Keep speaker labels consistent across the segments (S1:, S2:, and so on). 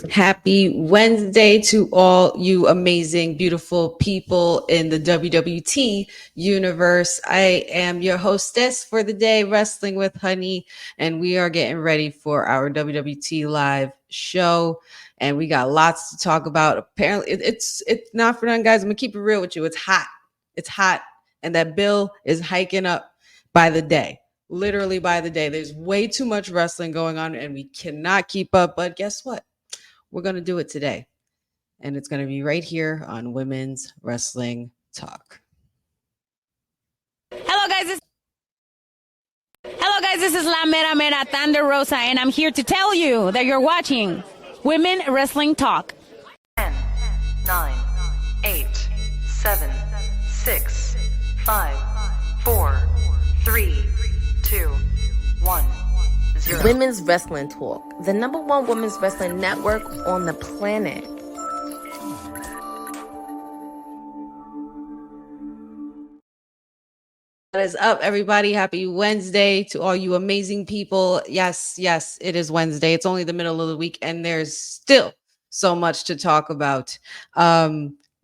S1: Happy Wednesday to all you amazing, beautiful people in the WWT universe. I am your hostess for the day, Wrestling with Honey, and we are getting ready for our WWT live show. And we got lots to talk about. Apparently, it's not for none, guys. I'm gonna keep it real with you. It's hot. It's hot, and that bill is hiking up by the day. Literally by the day. There's way too much wrestling going on, and we cannot keep up. But guess what? We're going to do it today. And it's going to be right here on Women's Wrestling Talk.
S2: Hello guys, this is La Mera Mera Thunder Rosa, and I'm here to tell you that you're watching Women Wrestling Talk.
S3: 10, 9, 8, 7, 6, 5, 4, 3, 2, 1, 0.
S4: Women's Wrestling Talk, the #1 women's wrestling network on the planet.
S1: What is up, everybody? Happy Wednesday to all you amazing people. Yes, it is Wednesday. It's only the middle of the week, and there's still so much to talk about.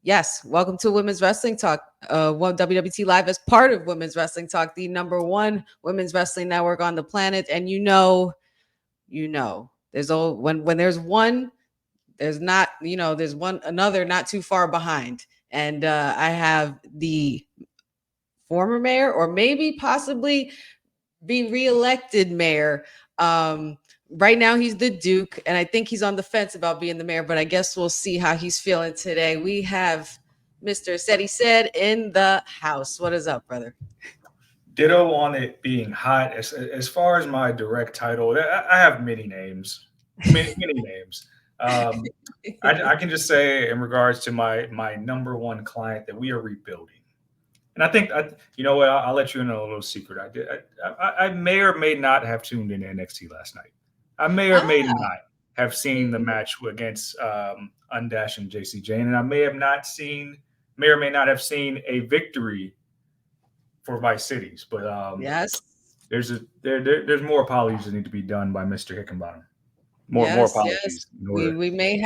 S1: Yes, welcome to Women's Wrestling Talk. WWT Live as part of Women's Wrestling Talk, the #1 women's wrestling network on the planet. And there's when there's one, there's not, there's one another not too far behind. And I have the former mayor, or maybe possibly be reelected mayor. Right now he's the Duke, and I think he's on the fence about being the mayor, but I guess we'll see how he's feeling today. We have Mr. Said Said in the house. What is up, brother?
S5: Ditto on it being hot. As far as my direct title, I have many names, many names. I can just say in regards to my #1 client that we are rebuilding. And I think, you know what, I'll let you in on a little secret. I may or may not have tuned in NXT last night. I may or may not have seen the match against Undash and JC Jane, and I may or may not have seen a victory for Vice Cities. But
S1: Yes.
S5: there's more apologies that need to be done by Mr. Hickenbottom. More apologies.
S1: Yes. We may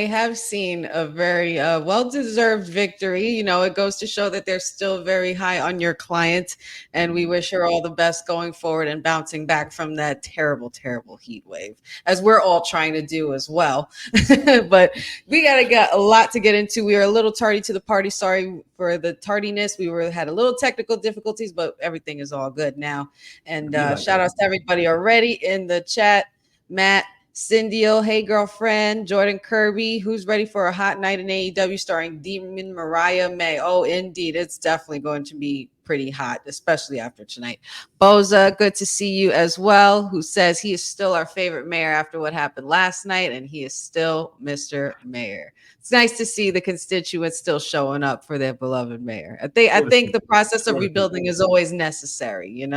S1: have seen a very well-deserved victory. It goes to show that they're still very high on your client, and we wish her all the best going forward and bouncing back from that terrible, terrible heat wave, as we're all trying to do as well. But we got a lot to get into. We are a little tardy to the party. Sorry for the tardiness. We had a little technical difficulties, but everything is all good now. And shout outs to everybody already in the chat. Matt, Cindy, hey girlfriend, Jordan Kirby, who's ready for a hot night in AEW starring Demon Mariah May. Oh, indeed, it's definitely going to be pretty hot, especially after tonight. Boza, good to see you as well, who says he is still our favorite mayor after what happened last night, and he is still Mr. Mayor. It's nice to see the constituents still showing up for their beloved mayor. I think the process of rebuilding is always necessary, and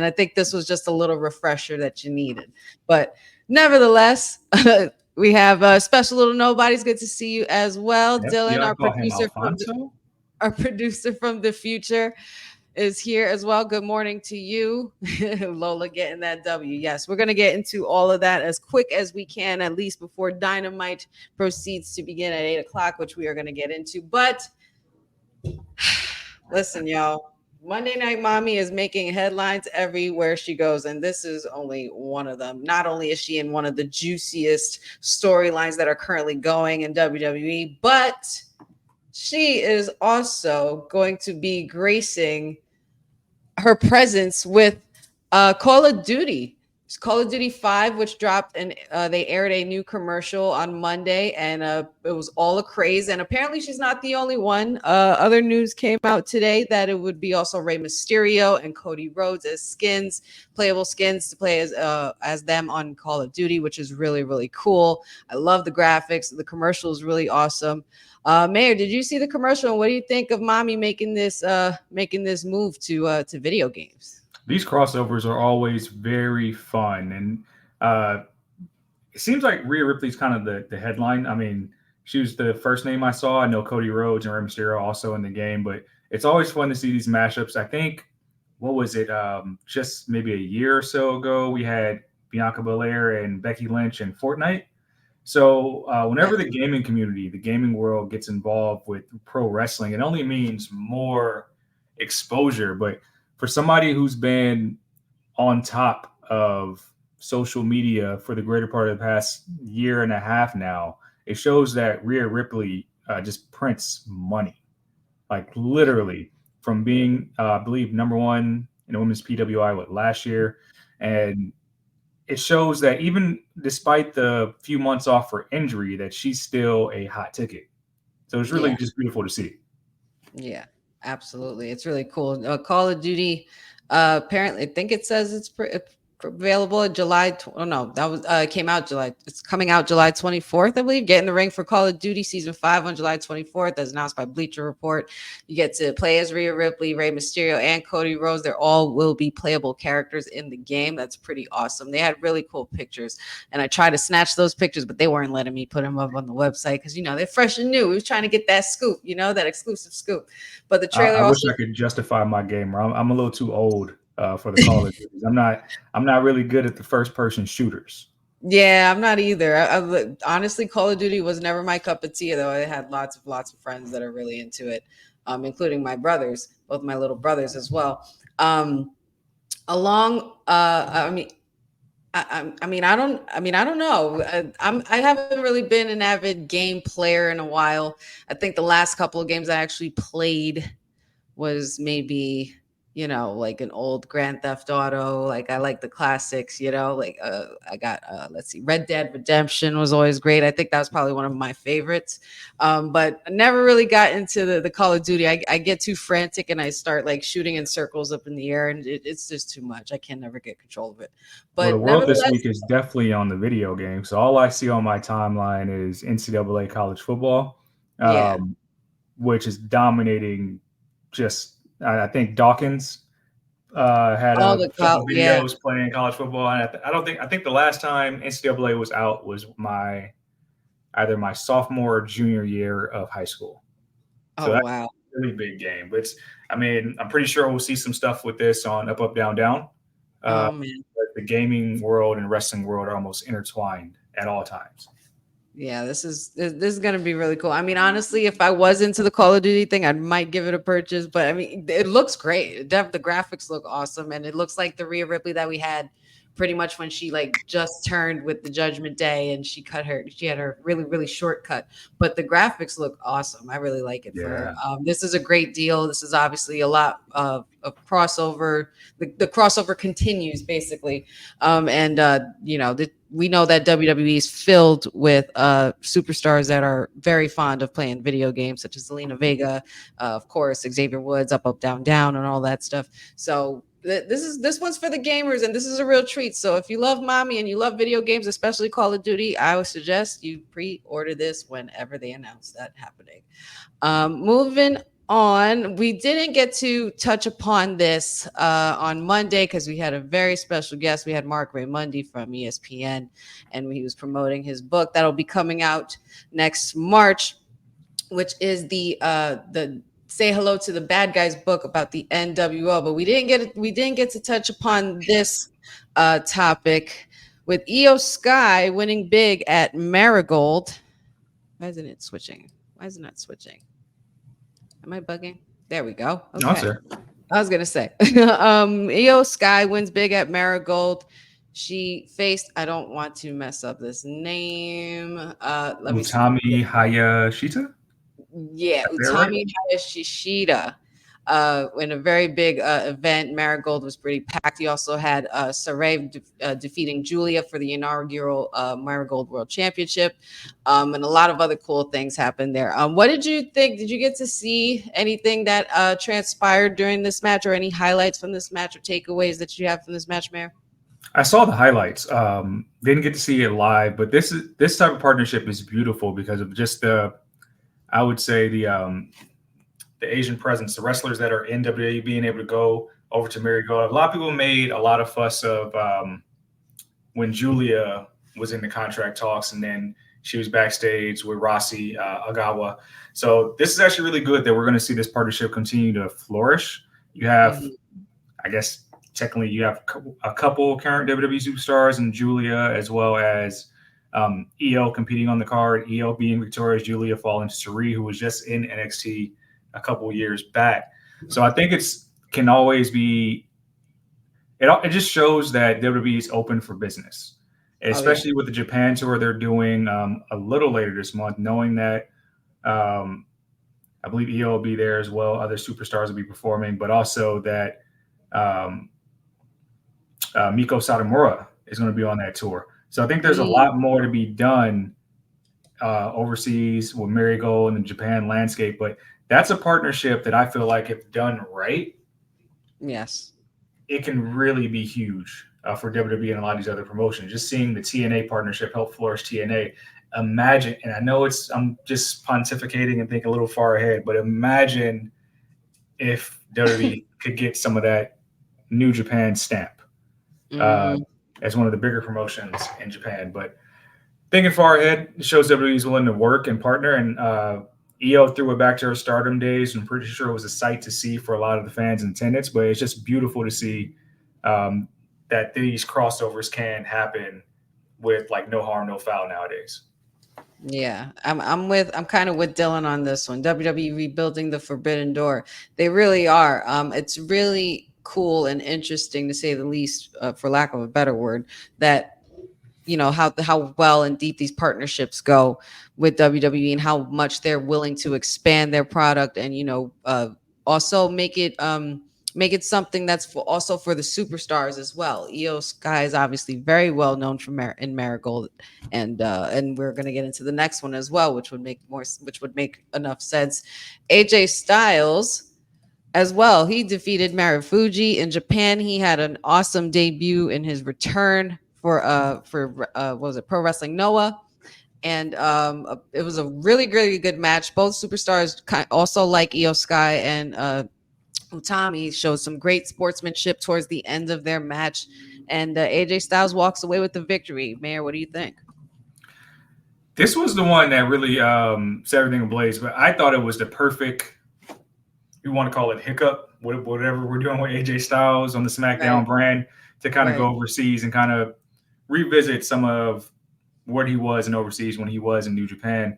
S1: I think this was just a little refresher that you needed. But nevertheless, we have special little nobodies. Good to see you as well. Dylan, our producer from the future, is here as well. Good morning to you. Lola getting that W. Yes, we're going to get into all of that as quick as we can, at least before Dynamite proceeds to begin at 8 o'clock, which we are going to get into. But listen, y'all. Monday Night Mommy is making headlines everywhere she goes, and this is only one of them. Not only is she in one of the juiciest storylines that are currently going in WWE, but she is also going to be gracing her presence with Call of Duty. It's Call of Duty 5, which dropped, and they aired a new commercial on Monday, and it was all a craze. And apparently she's not the only one. Other news came out today that it would be also Rey Mysterio and Cody Rhodes as playable skins to play as them on Call of Duty, which is really, really cool. I love the graphics. The commercial is really awesome. Mayor, did you see the commercial? And what do you think of Mommy making this move to video games?
S5: These crossovers are always very fun, and it seems like Rhea Ripley's kind of the headline. I mean, she was the first name I saw. I know Cody Rhodes and Rey Mysterio also in the game, but it's always fun to see these mashups. I think, what was it, just maybe a year or so ago, we had Bianca Belair and Becky Lynch in Fortnite. So whenever the gaming community, the gaming world gets involved with pro wrestling, it only means more exposure. But for somebody who's been on top of social media for the greater part of the past year and a half now, it shows that Rhea Ripley just prints money, like literally from being, I believe, number one in women's PWI last year, and it shows that even despite the few months off for injury, that she's still a hot ticket. So it's really
S1: Yeah.
S5: just beautiful to see.
S1: Yeah, absolutely. It's really cool. Call of Duty, apparently, I think it says it's available in July. Oh no, that was it came out July. It's coming out July 24th, I believe. Get in the ring for Call of Duty Season 5 on July 24th, as announced by Bleacher Report. You get to play as Rhea Ripley, Rey Mysterio, and Cody Rhodes. They're all will be playable characters in the game. That's pretty awesome. They had really cool pictures, and I tried to snatch those pictures, but they weren't letting me put them up on the website because they're fresh and new. We was trying to get that scoop, that exclusive scoop. But the trailer
S5: I wish
S1: also,
S5: I could justify my gamer. I'm a little too old for the Call of Duty. I'm not really good at the first person shooters.
S1: yeah, I'm not either. Honestly, Call of Duty was never my cup of tea, though. I had lots of friends that are really into it, including my brothers, both my little brothers as well. Along, I mean, I don't know. I haven't really been an avid game player in a while. I think the last couple of games I actually played was maybe like an old Grand Theft Auto. Like I like the classics, like I got let's see, Red Dead Redemption was always great. I think that was probably one of my favorites. But I never really got into the Call of Duty. I get too frantic and I start like shooting in circles up in the air, and it's just too much. I can never get control of it.
S5: Well, the
S1: But
S5: world this
S1: nevertheless,
S5: week is definitely on the video game. So all I see on my timeline is NCAA college football,
S1: yeah.
S5: which is dominating. Just I think Dawkins had
S1: All
S5: a
S1: the
S5: couple
S1: yeah.
S5: videos playing college football, and I think the last time NCAA was out was either my sophomore or junior year of high school. So
S1: Oh
S5: that's
S1: wow.
S5: a really big game. But I'm pretty sure we'll see some stuff with this on Up Up Down Down. Uh,
S1: Oh man.
S5: but the gaming world and wrestling world are almost intertwined at all times.
S1: Yeah, this is gonna be really cool. I mean, honestly, if I was into the Call of Duty thing, I might give it a purchase. But I mean, it looks great. The graphics look awesome, and it looks like the Rhea Ripley that we had pretty much when she like just turned with the Judgment Day, and she had her really short cut. But the graphics look awesome. I really like it for her.
S5: Yeah.
S1: This is a great deal. This is obviously a lot of crossover. The crossover continues basically, and we know that WWE is filled with superstars that are very fond of playing video games, such as Zelina Vega, of course, Xavier Woods, Up Up Down Down, and all that stuff. So this one's for the gamers, and this is a real treat. So if you love mommy and you love video games, especially Call of Duty, I would suggest you pre-order this whenever they announce that happening. Moving on, we didn't get to touch upon this on Monday because we had a very special guest. We had Mark Raymundi from ESPN, and he was promoting his book that'll be coming out next March, which is the Say Hello to the Bad Guys book about the NWO. But we didn't get to touch upon this topic with Io Sky winning big at Marigold. Why isn't it switching? Why is it not switching? Am I bugging? There we go. Okay.
S5: No, sir.
S1: I was gonna say, Io Sky wins big at Marigold. She faced. I don't want to mess up this name. Let me see.
S5: Utami Hayashita.
S1: Yeah, Utami Hayashishita. In a very big event, Marigold was pretty packed. He also had Sarray defeating Julia for the inaugural Marigold World Championship, and a lot of other cool things happened there. What did you think? Did you get to see anything that transpired during this match, or any highlights from this match, or takeaways that you have from this match, Mayor?
S5: I saw the highlights. Didn't get to see it live, but this type of partnership is beautiful because of just I would say the Asian presence, the wrestlers that are in WWE being able to go over to Marigold. A lot of people made a lot of fuss of when Julia was in the contract talks, and then she was backstage with Rossi Agawa. So this is actually really good that we're going to see this partnership continue to flourish. You have, I guess, technically you have a couple current WWE superstars and Julia, as well as EO competing on the card, EO being victorious, Julia falling to Sari, who was just in NXT a couple years back. So I think it's can always be. It just shows that WWE is open for business,
S1: Oh yeah.
S5: especially with the Japan tour they're doing a little later this month, knowing that um, I believe EO will be there as well. Other superstars will be performing, but also that um, Miko Satomura is going to be on that tour. So I think there's a lot more to be done overseas with Marigold and the Japan landscape. But that's a partnership that I feel like, if done right,
S1: Yes.
S5: it can really be huge for WWE and a lot of these other promotions. Just seeing the TNA partnership help flourish TNA. Imagine, and I know I'm just pontificating and think a little far ahead, but imagine if WWE could get some of that New Japan stamp uh, as one of the bigger promotions in Japan. But thinking far ahead, it shows WWE is willing to work and partner. And EO threw it back to her Stardom days, and I'm pretty sure it was a sight to see for a lot of the fans in attendance. But it's just beautiful to see that these crossovers can happen with like no harm, no foul nowadays.
S1: Yeah, I'm kind of with Dylan on this one. WWE rebuilding the Forbidden Door. They really are. It's really cool and interesting, to say the least, for lack of a better word, that how well and deep these partnerships go with WWE, and how much they're willing to expand their product, and also make it something that's also for the superstars as well. Io Sky is obviously very well known in Marigold, and we're going to get into the next one as well, which would make enough sense. AJ Styles as well. He defeated Marufuji in Japan. He had an awesome debut in his return for what was it, Pro Wrestling Noah. And it was a really, really good match. Both superstars also, like Io Sky and Utami, showed some great sportsmanship towards the end of their match. And AJ Styles walks away with the victory. Mayor, what do you think?
S5: This was the one that really set everything ablaze. But I thought it was the perfect, you want to call it hiccup, whatever we're doing with AJ Styles on the SmackDown brand, to kind of go overseas and kind of revisit some of what he was in overseas when he was in New Japan.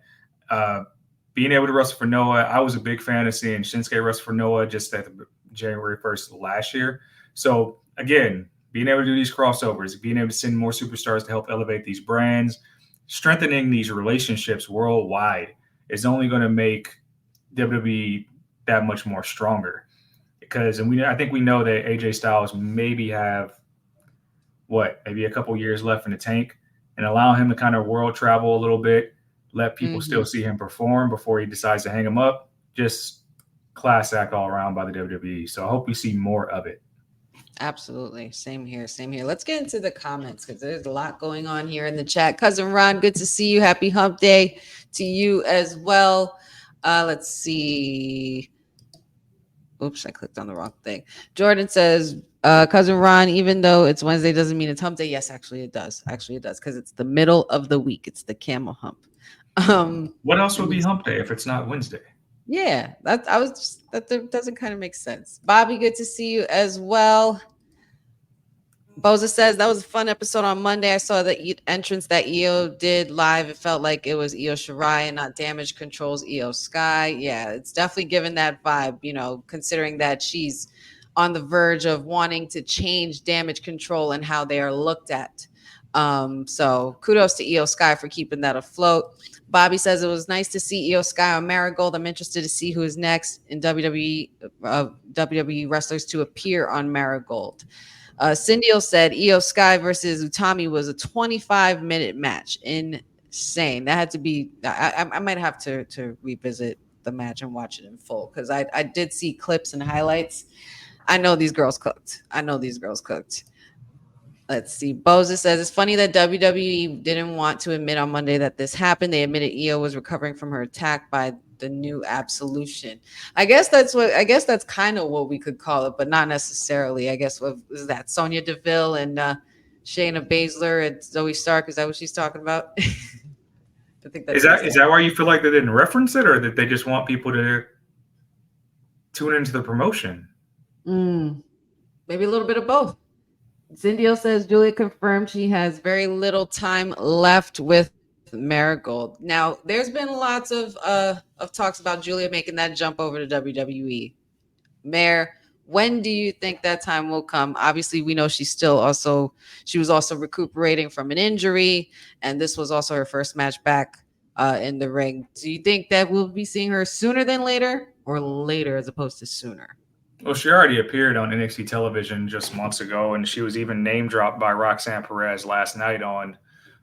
S5: Being able to wrestle for Noah, I was a big fan of seeing Shinsuke wrestle for Noah just at January 1st last year. So again, being able to do these crossovers, being able to send more superstars to help elevate these brands, strengthening these relationships worldwide is only going to make WWE that much more stronger. Because, I think we know that AJ Styles maybe have maybe a couple years left in the tank, and allow him to kind of world travel a little bit, let people still see him perform before he decides to hang him up. Just class act all around by the WWE. So I hope we see more of it.
S1: Absolutely. Same here. Let's get into the comments, because there's a lot going on here in the chat. Cousin Ron, good to see you. Happy hump day to you as well. Let's see. Oops, I clicked on the wrong thing. Jordan says, Cousin Ron, even though it's Wednesday doesn't mean it's hump day. Yes, actually it does. Because it's the middle of the week. It's the camel hump.
S5: What else would be hump day if it's not Wednesday?
S1: Yeah, that doesn't kind of make sense. Bobby, good to see you as well. Boza says that was a fun episode on Monday. I saw the entrance that EO did live. It felt like it was Io Shirai and not Damage Control's Io Sky. Yeah, it's definitely given that vibe, considering that she's on the verge of wanting to change Damage Control and how they are looked at. So kudos to Io Sky for keeping that afloat. Bobby says it was nice to see Io Sky on Marigold. I'm interested to see who is next in WWE wrestlers to appear on Marigold. Cindy said Io Sky versus Utami was a 25-minute match. Insane. That had to be. I might have to revisit the match and watch it in full, because I did see clips and highlights. I know these girls cooked. Let's see. Boza says it's funny that WWE didn't want to admit on Monday that this happened. They admitted Io was recovering from her attack by the new absolution. I guess that's kind of what we could call it, but not necessarily. I guess what is that? Sonya Deville and Shayna Baszler and Zoe Stark. Is that what she's talking about? I think
S5: is that why you feel like they didn't reference it, or that they just want people to tune into the promotion?
S1: Maybe a little bit of both. Cindy says Julia confirmed she has very little time left with Marigold. Now, there's been lots of talks about Julia making that jump over to WWE. Mayor, when do you think that time will come? Obviously, we know she was also recuperating from an injury, and this was also her first match back in the ring. Do you think that we'll be seeing her sooner than later, or later as opposed to sooner?
S5: Well, she already appeared on NXT television just months ago, and she was even name dropped by Roxanne Perez last night on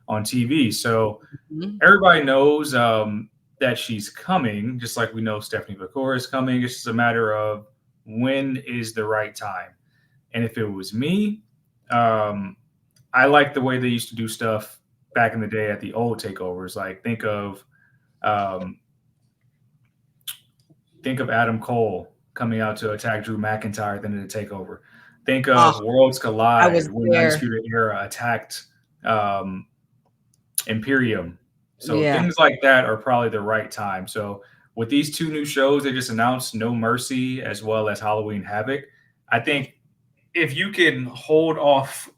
S5: TV. So
S1: Mhm.
S5: everybody knows that she's coming, just like we know Stephanie McCoy is coming. It's just a matter of when is the right time. And if it was me, um, I like the way they used to do stuff back in the day at the old takeovers. Like um, think of Adam Cole coming out to attack Drew McIntyre at the end of the takeover. Think
S1: Oh,
S5: of Worlds
S1: I
S5: Collide
S1: was
S5: when
S1: there.
S5: Undisputed Era attacked um, Imperium. So
S1: Yeah.
S5: things like that are probably the right time. So with these two new shows they just announced, No Mercy as well as Halloween Havoc, I think if you can hold off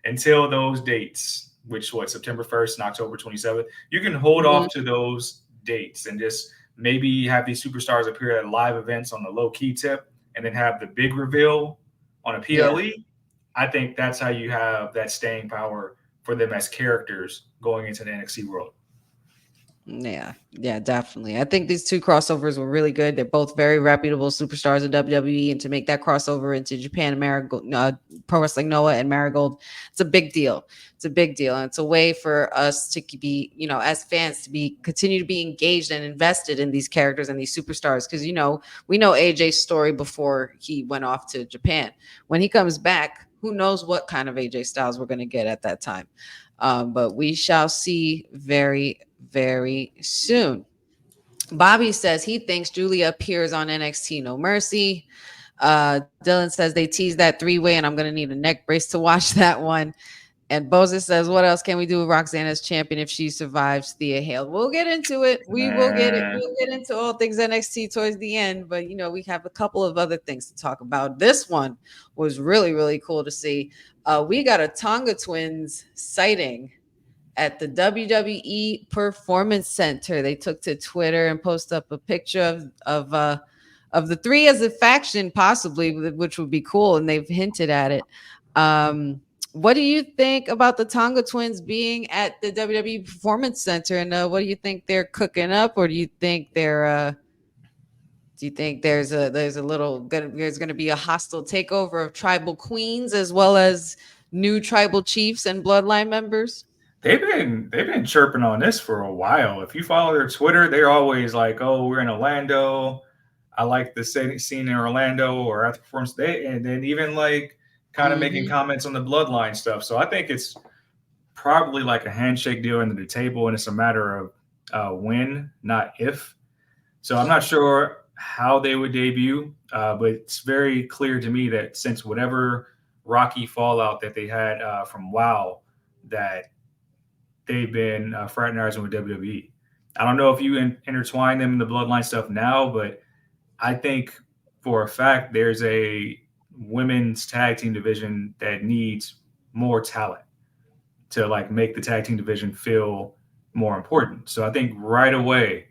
S5: until those dates, which what September 1st and October 27th, you can hold
S1: Mhm.
S5: off to those dates and just maybe have these superstars appear at live events on the low key tip and then have the big reveal on a
S1: Yeah.
S5: PLE. I think that's how you have that staying power for them as characters going into the NXT world.
S1: Yeah, yeah, definitely. I think these two crossovers were really good. They're both very reputable superstars in WWE, and to make that crossover into Japan, Marigold, Pro Wrestling Noah and Marigold, it's a big deal. It's a big deal, and it's a way for us to be, as fans, to be continue to be engaged and invested in these characters and these superstars. Because we know AJ's story before he went off to Japan. When he comes back, who knows what kind of AJ Styles we're going to get at that time. But we shall see very, very soon. Bobby says he thinks Julia appears on NXT No Mercy. Dylan says they teased that three-way, and I'm gonna need a neck brace to watch that one. And Boza says, "What else can we do with Roxanne as champion if she survives Thea Hale?" We'll get into it. We will get it.
S5: Nah.
S1: We'll get into all things NXT towards the end. But we have a couple of other things to talk about. This one was really, really cool to see. We got a Tonga Twins sighting at the WWE Performance Center. They took to Twitter and posted up a picture of the three as a faction, possibly, which would be cool, and they've hinted at it. What do you think about the Tonga Twins being at the WWE Performance Center, and what do you think they're cooking up, or do you think there's going to be a hostile takeover of tribal queens as well as new tribal chiefs and bloodline members?
S5: They've been chirping on this for a while. If you follow their Twitter, they're always like, "Oh, we're in Orlando. I like the scene in Orlando or at the performance day," and then even like kind of making
S1: Hmm.
S5: comments on the bloodline stuff. So I think it's probably like a handshake deal under the table, and it's a matter of when, not if. So I'm not sure how they would debut, but it's very clear to me that since whatever rocky fallout that they had from WoW, that they've been fraternizing with WWE. I don't know if you intertwine them in the bloodline stuff now, but I think for a fact there's a women's tag team division that needs more talent to like make the tag team division feel more important. So I think right away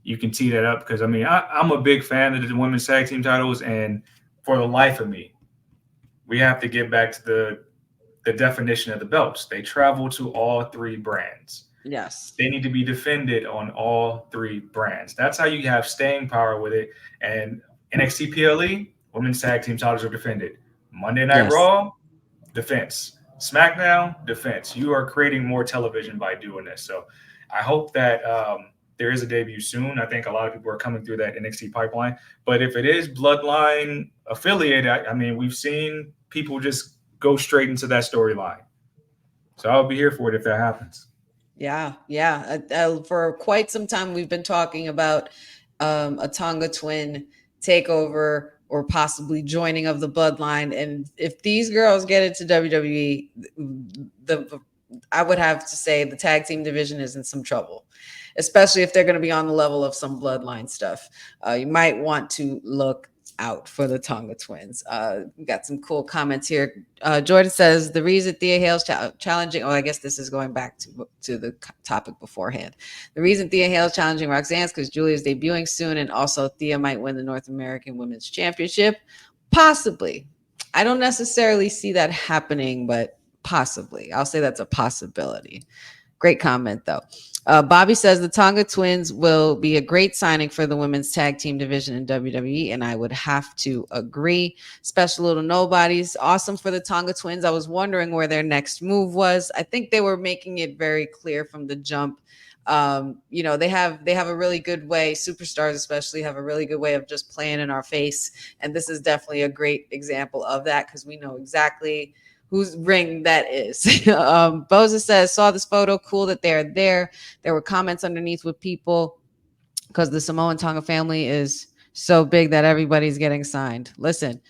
S5: you can tee that up because I mean I'm a big fan of the women's tag team titles, and for the life of me, we have to get back to the definition of the belts. They travel to all three brands.
S1: Yes.
S5: They need to be defended on all three brands. That's how you have staying power with it. And NXT PLE, women's tag team titles are defended. Monday Night
S1: Yes.
S5: Raw, defense. SmackDown, defense. You are creating more television by doing this. So I hope that there is a debut soon. I think a lot of people are coming through that NXT pipeline. But if it is Bloodline affiliated, I mean, we've seen people just go straight into that storyline. So I'll be here for it if that happens.
S1: Yeah, yeah. For quite some time, we've been talking about a Tonga twin takeover or possibly joining of the bloodline. And if these girls get into WWE, the I would have to say the tag team division is in some trouble, especially if they're going to be on the level of some bloodline stuff. You might want to look out for the Tonga twins. We got some cool comments here. Jordan says the reason Thea Hale's challenging. Oh, I guess this is going back to the topic beforehand. The reason Thea Hale's challenging Roxanne is because Julia's debuting soon, and also Thea might win the North American Women's Championship. Possibly. I don't necessarily see that happening, but possibly. I'll say that's a possibility. Great comment, though. Bobby says the Tonga twins will be a great signing for the women's tag team division in WWE, and I would have to agree. Special little nobodies. Awesome for the Tonga twins. I was wondering where their next move was. I think they were making it very clear from the jump. They have a really good way, superstars especially have a really good way of just playing in our face. And this is definitely a great example of that because we know exactly whose ring that is. Boza says, saw this photo, cool that they're there. There were comments underneath with people because the Samoan Tonga family is so big that everybody's getting signed. Listen,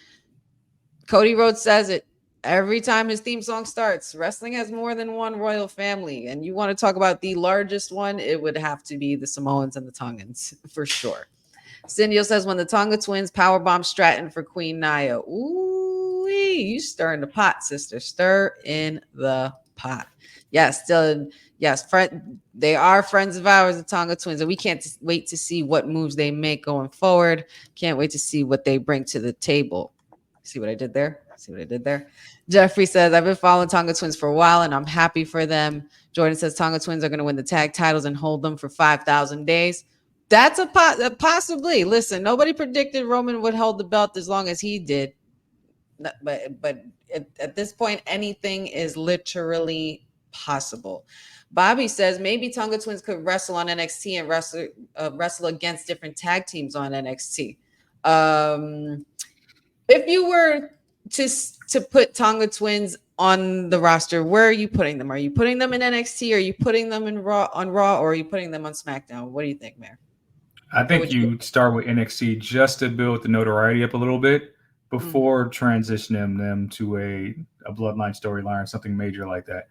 S1: Cody Rhodes says it every time his theme song starts. Wrestling has more than one royal family. And you want to talk about the largest one, it would have to be the Samoans and the Tongans for sure. Cindy says, when the Tonga twins powerbomb Stratton for Queen Nia. Ooh, you stir in the pot, sister. Stir in the pot. Yes, Dylan. Yes, they are friends of ours, the Tonga twins, and we can't wait to see what moves they make going forward. Can't wait to see what they bring to the table. See what I did there? Jeffrey says, I've been following Tonga twins for a while, and I'm happy for them. Jordan says, Tonga twins are going to win the tag titles and hold them for 5,000 days. That's a possibly. Listen, nobody predicted Roman would hold the belt as long as he did. But at this point, anything is literally possible. Bobby says maybe Tonga twins could wrestle on NXT and wrestle against different tag teams on NXT. If you were to put Tonga twins on the roster, where are you putting them? Are you putting them in NXT? Are you putting them on Raw, or are you putting them on SmackDown? What do you think, Mayor?
S5: I think you start with NXT just to build the notoriety up a little bit before transitioning them to a bloodline storyline or something major like that.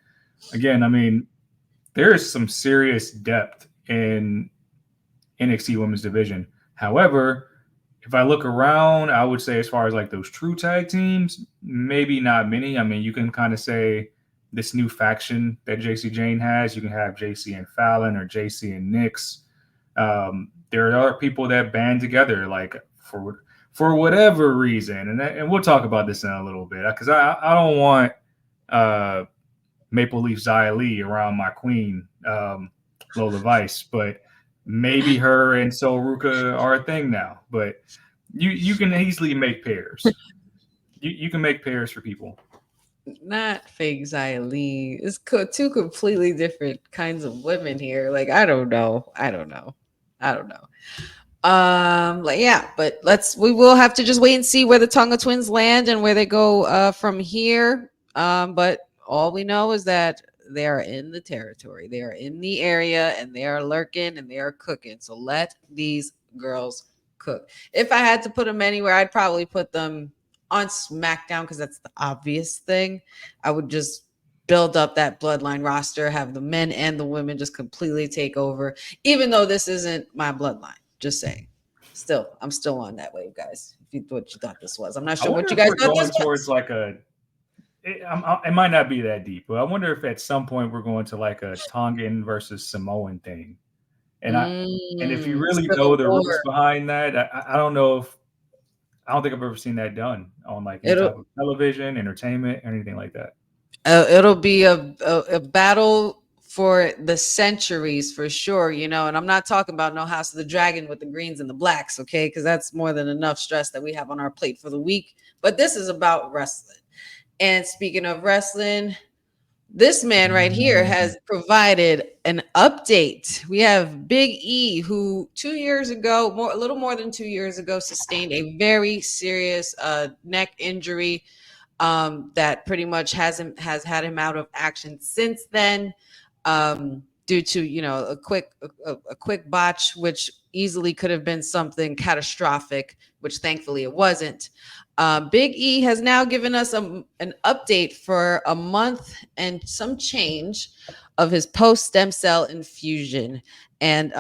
S5: Again, I mean, there is some serious depth in NXT women's division. However, if I look around, I would say as far as like those true tag teams, maybe not many. I mean, you can kind of say this new faction that JC Jane has. You can have JC and Fallon or JC and Nix. There are people that band together, like for whatever reason, and we'll talk about this in a little bit because I don't want Maple Leaf Xia Li around my queen Lola Vice, but maybe her and Sol Ruka are a thing now. But you can easily make pairs. You can make pairs for people.
S1: Not fake Xia Li. It's two completely different kinds of women here. Like I don't know. But we will have to just wait and see where the Tonga twins land and where they go from here. But all we know is that they are in the territory, they are in the area, and they are lurking and they are cooking. So let these girls cook. If I had to put them anywhere, I'd probably put them on SmackDown because that's the obvious thing. I would just build up that bloodline roster, have the men and the women just completely take over, even though this isn't my bloodline. Just saying. I'm still on that wave, guys. If you what you thought this was, I'm not sure what you guys thought this was.
S5: Towards like it might not be that deep, but I wonder if at some point we're going to like a Tongan versus Samoan thing. And if you really know the roots behind that, I don't know if I don't think I've ever seen that done on like any type of television, entertainment, anything like that.
S1: It'll be a battle for the centuries for sure, and I'm not talking about no House of the Dragon with the greens and the blacks, okay? Because that's more than enough stress that we have on our plate for the week. But this is about wrestling. And speaking of wrestling, this man right here has provided an update. We have Big E, who 2 years ago, a little more than 2 years ago, sustained a very serious neck injury that pretty much has had him out of action since then, due to a quick botch, which easily could have been something catastrophic, which thankfully it wasn't. Big E has now given us an update for a month and some change of his post-stem cell infusion and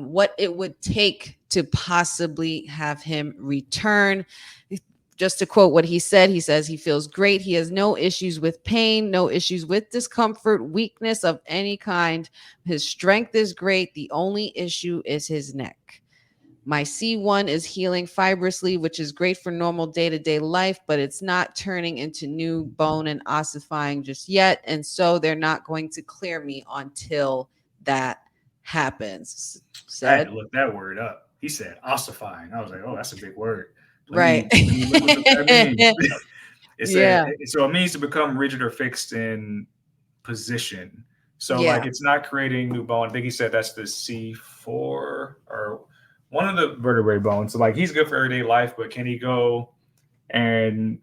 S1: what it would take to possibly have him return. Just to quote what he says he feels great. He has no issues with pain, no issues with discomfort, weakness of any kind. His strength is great. The only issue is his neck. My C1 is healing fibrously, which is great for normal day to day life, but it's not turning into new bone and ossifying just yet. And so they're not going to clear me until that happens.
S5: I had
S1: Said,
S5: to look that word up. He said ossifying. I was like, oh, that's a big word.
S1: right.
S5: Let me look what that means. It said
S1: Yeah.
S5: so. It means to become rigid or fixed in position. So like
S1: Yeah.
S5: it's not creating new bone. I think he said that's the C4 or one of the vertebrae bones. So like he's good for everyday life, but can he go and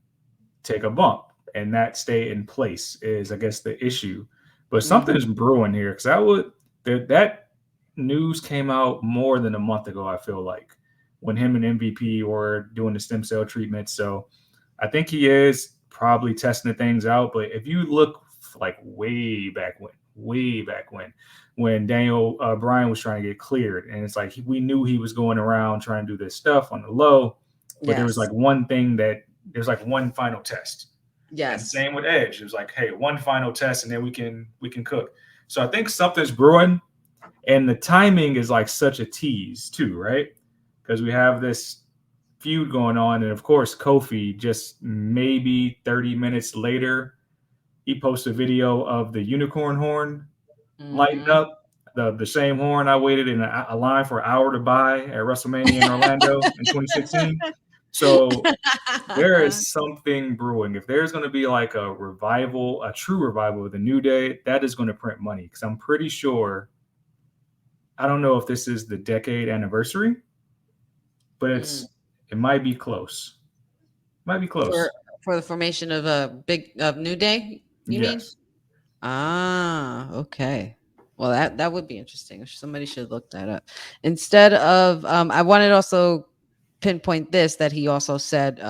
S5: take a bump and that stay in place is I guess the issue. But something's
S1: Mhm.
S5: brewing here because that news came out more than a month ago. I feel like when him and MVP were doing the stem cell treatment. So I think he is probably testing the things out. But if you look like way back when Daniel Bryan was trying to get cleared, and it's like we knew he was going around trying to do this stuff on the low, but there was
S1: Yes.
S5: like one thing that there's like one final test. And
S1: Yes.
S5: same with Edge. It was like, hey, one final test, and then we can cook. So I think something's brewing, and the timing is like such a tease too, right? Because we have this feud going on, and of course, Kofi just maybe 30 minutes later, he posts a video of the unicorn horn lighting
S1: Mhm.
S5: up. The same horn I waited in a line for an hour to buy at WrestleMania in Orlando in 2016. So there is something brewing. If there's going to be like a revival, a true revival of the New Day, that is going to print money because I'm pretty sure. I don't know if this is the decade anniversary, but
S1: Mm.
S5: it might be close. Might be
S1: For
S5: close.
S1: for the formation of a big of New Day, you mean?
S5: Yes.
S1: Ah, okay. Well, that would be interesting. Somebody should look that up. Instead of, I wanted to also pinpoint this that he also said,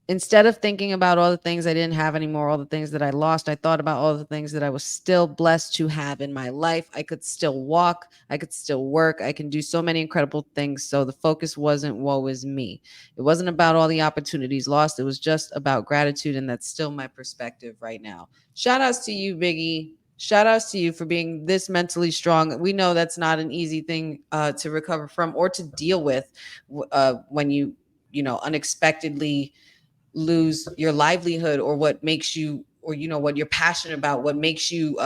S1: instead of thinking about all the things I didn't have anymore, all the things that I lost, I thought about all the things that I was still blessed to have in my life. I could still walk, I could still work, I can do so many incredible things. So the focus wasn't woe is me. It wasn't about all the opportunities lost. It was just about gratitude. And that's still my perspective right now. Shout outs to you, Biggie. Shout outs to you for being this mentally strong. We know that's not an easy thing to recover from or to deal with when unexpectedly lose your livelihood or what makes you or what you're passionate about, what makes you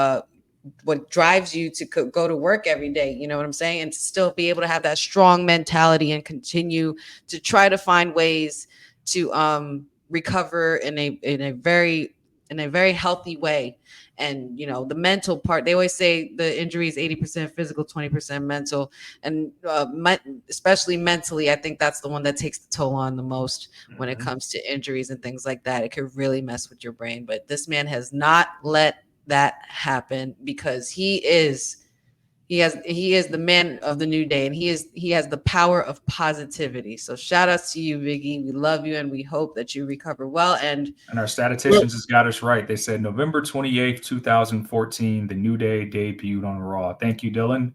S1: what drives you to go to work every day, you know what I'm saying, and to still be able to have that strong mentality and continue to try to find ways to recover in a very healthy way. And the mental part, they always say the injury is 80% physical, 20% mental. And especially mentally, I think that's the one that takes the toll on the most when it
S5: Mhm.
S1: comes to injuries and things like that. It could really mess with your brain. But this man has not let that happen because he is the man of the New Day, and he has the power of positivity. So shout outs to you, Biggie. We love you and we hope that you recover well. And
S5: And our
S1: we'll,
S5: statisticians has got us right. They said November 28th, 2014, the New Day debuted on Raw. Thank you, Dylan,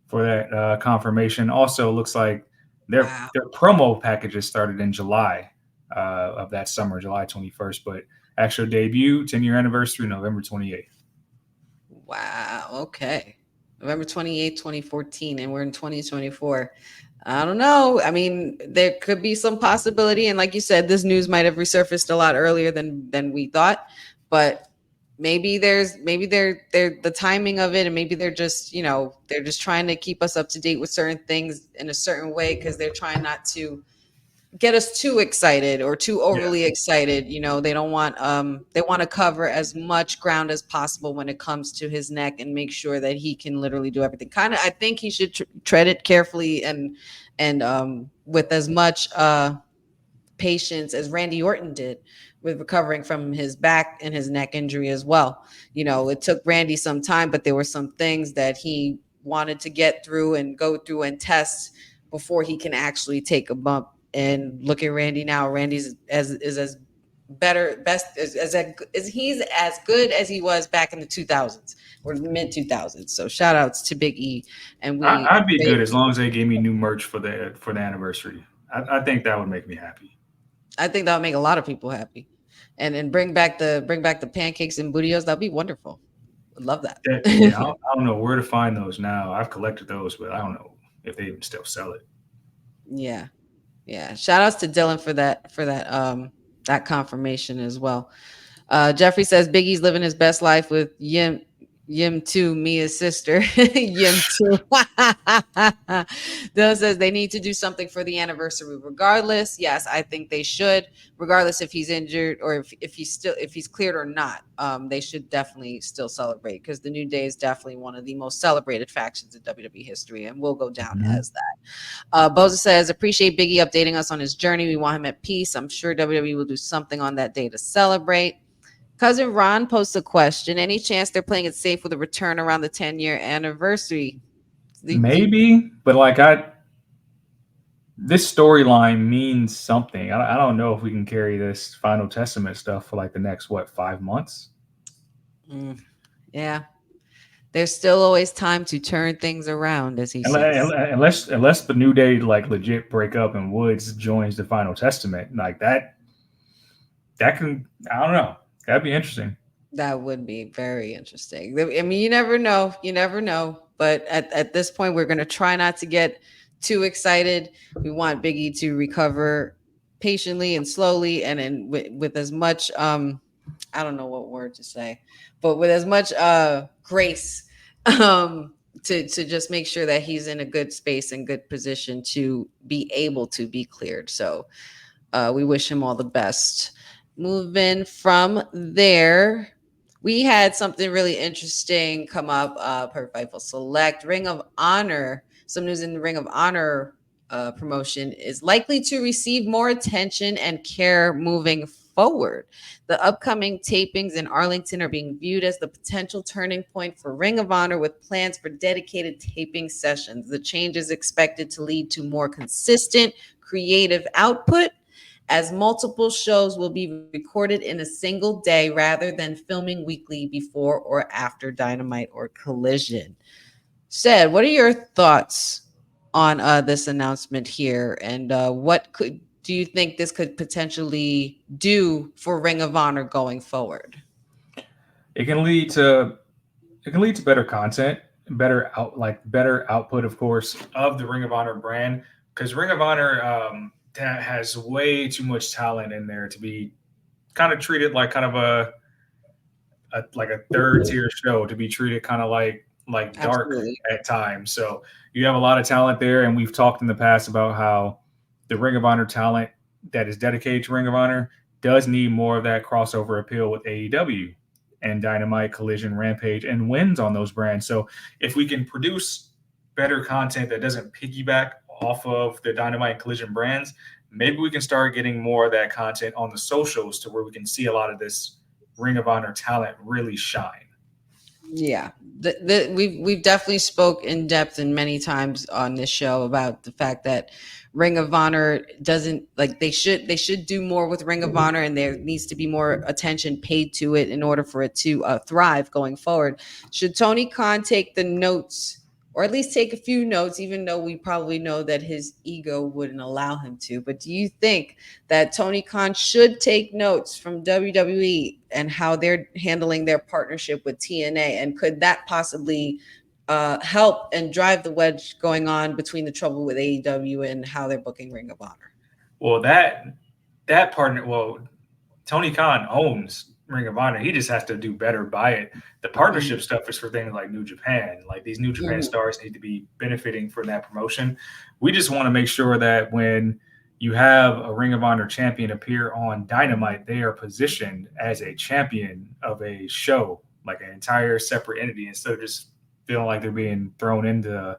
S5: for that confirmation. Also, looks like their
S1: wow.
S5: their promo packages started in July of that summer, July 21st, but actual debut, 10-year anniversary, November 28th.
S1: Wow. Okay. November 28th, 2014, and we're in 2024. I don't know. I mean, there could be some possibility. And like you said, this news might have resurfaced a lot earlier than we thought. But maybe they're the timing of it, and maybe they're just trying to keep us up to date with certain things in a certain way because they're trying not to get us too excited or too
S5: Yeah.
S1: overly excited. They don't want they want to cover as much ground as possible when it comes to his neck and make sure that he can literally do everything. Kind of, I think he should tread it carefully and with as much patience as Randy Orton did with recovering from his back and his neck injury as well. It took Randy some time, but there were some things that he wanted to get through and go through and test before he can actually take a bump. And look at Randy now. Randy's as better, best as he's as good as he was back in the 2000s or the mid 2000s. So shout outs to Big E, and
S5: I'd be good as long as they gave me new merch for the anniversary. I think that would make me happy.
S1: I think that would make a lot of people happy, and bring back the pancakes and bootios. That'd be wonderful. Would love that.
S5: Yeah, I don't know where to find those now. I've collected those, but I don't know if they even still sell it.
S1: Yeah, yeah. Shout outs to Dylan that confirmation as well. Jeffrey says Biggie's living his best life with Yim 2, Mia's sister. Yim 2. Dylan says they need to do something for the anniversary regardless. Yes, I think they should, regardless if he's injured or if he's cleared or not. They should definitely still celebrate because the New Day is definitely one of the most celebrated factions in WWE history and will go down as that. Boza says, appreciate Biggie updating us on his journey. We want him at peace. I'm sure WWE will do something on that day to celebrate. Cousin Ron posts a question. Any chance they're playing it safe with a return around the 10-year anniversary?
S5: Maybe, but like this storyline means something. I don't know if we can carry this Final Testament stuff for like the next 5 months.
S1: Yeah, there's still always time to turn things around, as he says.
S5: Unless the New Day like legit break up and Woods joins the Final Testament, like that can, I don't know. That'd be interesting.
S1: That would be very interesting. I mean, you never know. You never know. But at this point, we're going to try not to get too excited. We want Biggie to recover patiently and slowly and with as much, I don't know what word to say, but with as much grace to just make sure that he's in a good space and good position to be able to be cleared. So we wish him all the best. Moving from there, we had something really interesting come up per Fightful Select. Ring of Honor, some news in the Ring of Honor promotion is likely to receive more attention and care moving forward. The upcoming tapings in Arlington are being viewed as the potential turning point for Ring of Honor with plans for dedicated taping sessions. The change is expected to lead to more consistent creative output as multiple shows will be recorded in a single day rather than filming weekly before or after Dynamite or Collision. Said, what are your thoughts on this announcement here, and what do you think this could potentially do for Ring of Honor going forward?
S5: It can lead to better content, better output, of course, of the Ring of Honor brand, because Ring of Honor that has way too much talent in there to be kind of treated like kind of a third tier show, to be treated kind of like dark
S1: Absolutely.
S5: at times. So you have a lot of talent there, and we've talked in the past about how the Ring of Honor talent that is dedicated to Ring of Honor does need more of that crossover appeal with AEW and Dynamite, Collision, Rampage, and wins on those brands. So if we can produce better content that doesn't piggyback off of the Dynamite and Collision brands, maybe we can start getting more of that content on the socials to where we can see a lot of this Ring of Honor talent really shine.
S1: Yeah, we've definitely spoke in depth and many times on this show about the fact that Ring of Honor doesn't, like, they should do more with Ring of Honor, and there needs to be more attention paid to it in order for it to thrive going forward. Should Tony Khan take the notes, or at least take a few notes, even though we probably know that his ego wouldn't allow him to? But do you think that Tony Khan should take notes from WWE and how they're handling their partnership with TNA? And could that possibly help and drive the wedge going on between the trouble with AEW and how they're booking Ring of Honor?
S5: Well, that partner, Tony Khan owns Ring of Honor. He just has to do better by it. The partnership stuff is for things like New Japan. Like, these New Japan stars need to be benefiting from that promotion. We just want to make sure that when you have a Ring of Honor champion appear on Dynamite, they are positioned as a champion of a show, like an entire separate entity, instead of just feeling like they're being thrown into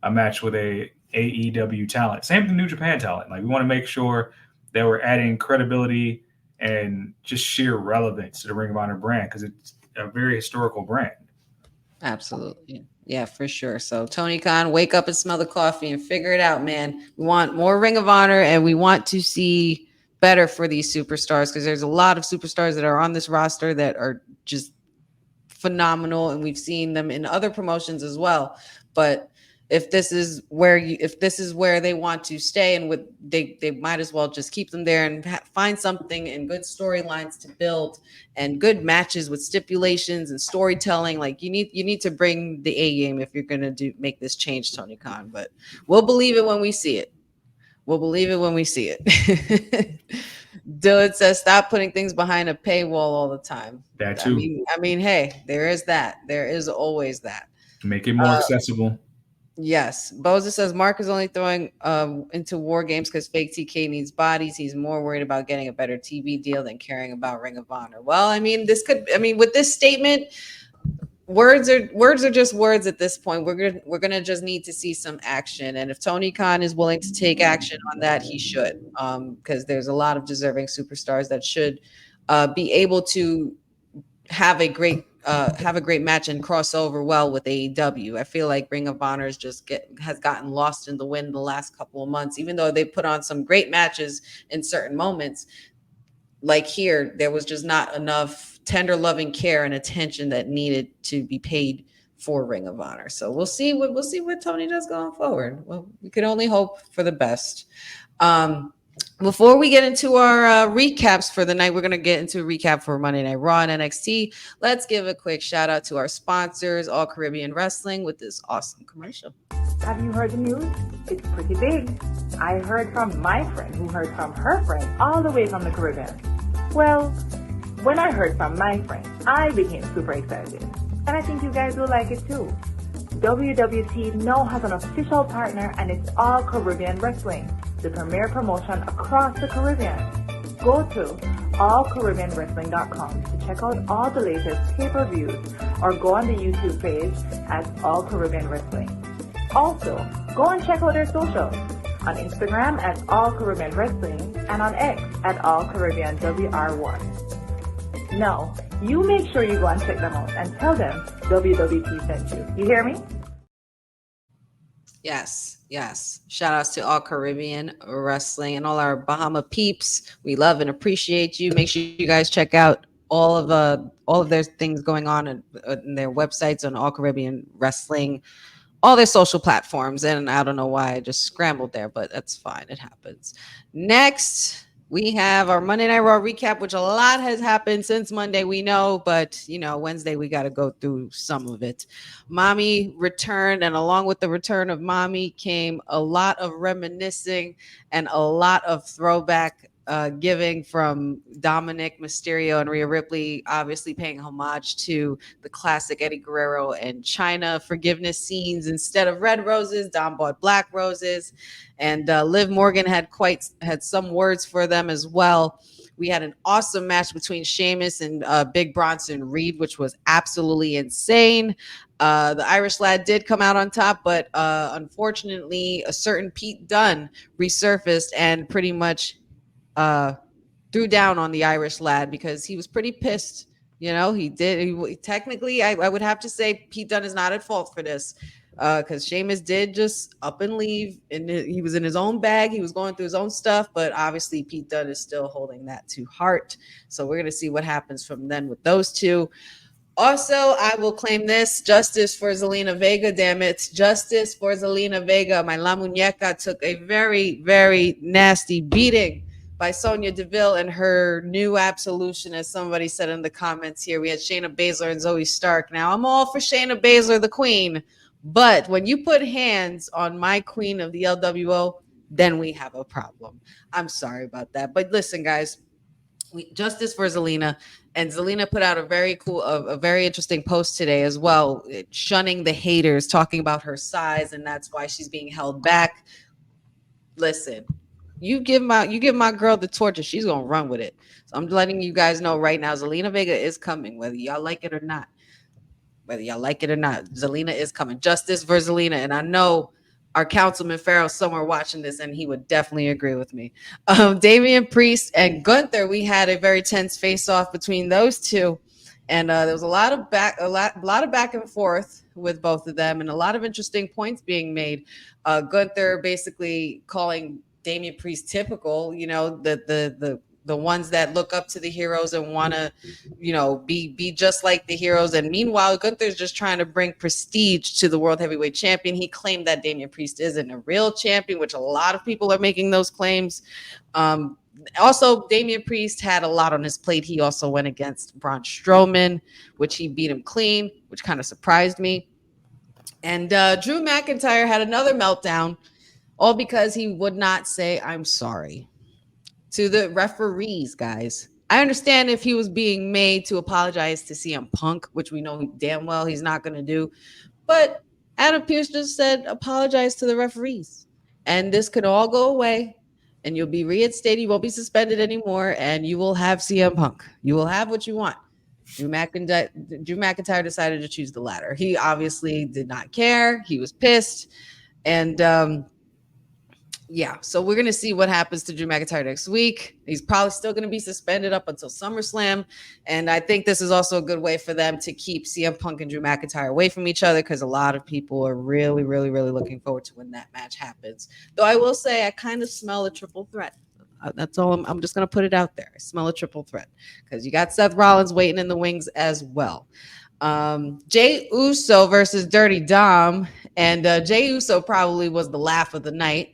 S5: a match with a AEW talent. Same with New Japan talent. Like, we want to make sure that we're adding credibility and just sheer relevance to the Ring of Honor brand, because it's a very historical brand.
S1: Absolutely. Yeah, for sure. So Tony Khan, wake up and smell the coffee and figure it out, man. We want more Ring of Honor, and we want to see better for these superstars, because there's a lot of superstars that are on this roster that are just phenomenal, and we've seen them in other promotions as well. But if this is where they want to stay, and what they might as well just keep them there and find something and good storylines to build and good matches with stipulations and storytelling. Like you need to bring the A game if you're gonna do make this change, Tony Khan. But we'll believe it when we see it. We'll believe it when we see it. Dylan says, "Stop putting things behind a paywall all the time."
S5: That too.
S1: Hey, there is that. There is always that.
S5: Make it more accessible.
S1: Yes. Boza says Mark is only throwing into war games because fake TK needs bodies. He's more worried about getting a better TV deal than caring about Ring of Honor. Well, I mean, with this statement, words are just words at this point. We're gonna just need to see some action. And if Tony Khan is willing to take action on that, he should. Because there's a lot of deserving superstars that should be able to have a great match and cross over well with AEW. I feel like Ring of Honor has gotten lost in the wind the last couple of months, even though they put on some great matches in certain moments. Like here, there was just not enough tender loving care and attention that needed to be paid for Ring of Honor. So we'll see what Tony does going forward. Well, we can only hope for the best. Before we get into our recaps for the night, we're going to get into a recap for Monday Night Raw and NXT. Let's give a quick shout out to our sponsors, All Caribbean Wrestling, with this awesome commercial.
S6: Have you heard the news? It's pretty big. I heard from my friend who heard from her friend all the way from the Caribbean. Well, when I heard from my friend, I became super excited. And I think you guys will like it too. WWT now has an official partner, and it's All Caribbean Wrestling, the premier promotion across the Caribbean. Go to allcaribbeanwrestling.com to check out all the latest pay-per-views, or go on the YouTube page at All Caribbean Wrestling. Also, go and check out their socials on Instagram at All Caribbean Wrestling and on X at All Caribbean WR1. Now, you make sure you go and check them out and tell them WWT sent you. You hear me?
S1: Yes. Shout outs to All Caribbean Wrestling and all our Bahama peeps. We love and appreciate you. Make sure you guys check out all of their things going on in their websites on All Caribbean Wrestling, all their social platforms. And I don't know why I just scrambled there, but that's fine. It happens. Next, we have our Monday Night Raw recap, which a lot has happened since Monday, we know, but Wednesday we got to go through some of it. Mommy returned, and along with the return of Mommy came a lot of reminiscing and a lot of throwback giving from Dominic Mysterio and Rhea Ripley, obviously paying homage to the classic Eddie Guerrero and China forgiveness scenes. Instead of red roses, Dom bought black roses, and Liv Morgan had some words for them as well. We had an awesome match between Sheamus and Big Bronson Reed, which was absolutely insane. The Irish lad did come out on top, but unfortunately, a certain Pete Dunne resurfaced and pretty much threw down on the Irish lad because he was pretty pissed. Technically, I would have to say Pete Dunne is not at fault for this, because Sheamus did just up and leave, and he was in his own bag. He was going through his own stuff, but obviously Pete Dunne is still holding that to heart. So we're going to see what happens from then with those two. Also, I will claim this. Justice for Zelina Vega, damn it. Justice for Zelina Vega. My La Muñeca took a very, very nasty beating by Sonya Deville and her new absolution, as somebody said in the comments here. We had Shayna Baszler and Zoe Stark. Now, I'm all for Shayna Baszler, the queen, but when you put hands on my queen of the LWO, then we have a problem. I'm sorry about that. But listen, guys, justice for Zelina. And Zelina put out a very interesting post today as well, shunning the haters, talking about her size, and that's why she's being held back. Listen, you give my girl the torch, and she's gonna run with it. So I'm letting you guys know right now, Zelina Vega is coming, whether y'all like it or not. Zelina is coming. Justice for Zelina. And I know our councilman Farrell somewhere watching this, and he would definitely agree with me. Damian Priest and Gunther, we had a very tense face-off between those two, and there was a lot of back and forth with both of them, and a lot of interesting points being made. Gunther basically calling Damian Priest typical, the ones that look up to the heroes and want to, be just like the heroes. And meanwhile, Gunther's just trying to bring prestige to the world heavyweight champion. He claimed that Damian Priest isn't a real champion, which a lot of people are making those claims. Also, Damian Priest had a lot on his plate. He also went against Braun Strowman, which he beat him clean, which kind of surprised me. And Drew McIntyre had another meltdown, all because he would not say, "I'm sorry" to the referees, guys. I understand if he was being made to apologize to CM Punk, which we know damn well he's not going to do. But Adam Pearce just said, apologize to the referees. And this could all go away. And you'll be reinstated. You won't be suspended anymore. And you will have CM Punk. You will have what you want. Drew McIntyre decided to choose the latter. He obviously did not care. He was pissed. And yeah, so we're going to see what happens to Drew McIntyre next week. He's probably still going to be suspended up until SummerSlam. And I think this is also a good way for them to keep CM Punk and Drew McIntyre away from each other, because a lot of people are really, really, really looking forward to when that match happens. Though I will say I kind of smell a triple threat. That's all. I'm just going to put it out there. I smell a triple threat because you got Seth Rollins waiting in the wings as well. Jey Uso versus Dirty Dom. And Jey Uso probably was the laugh of the night.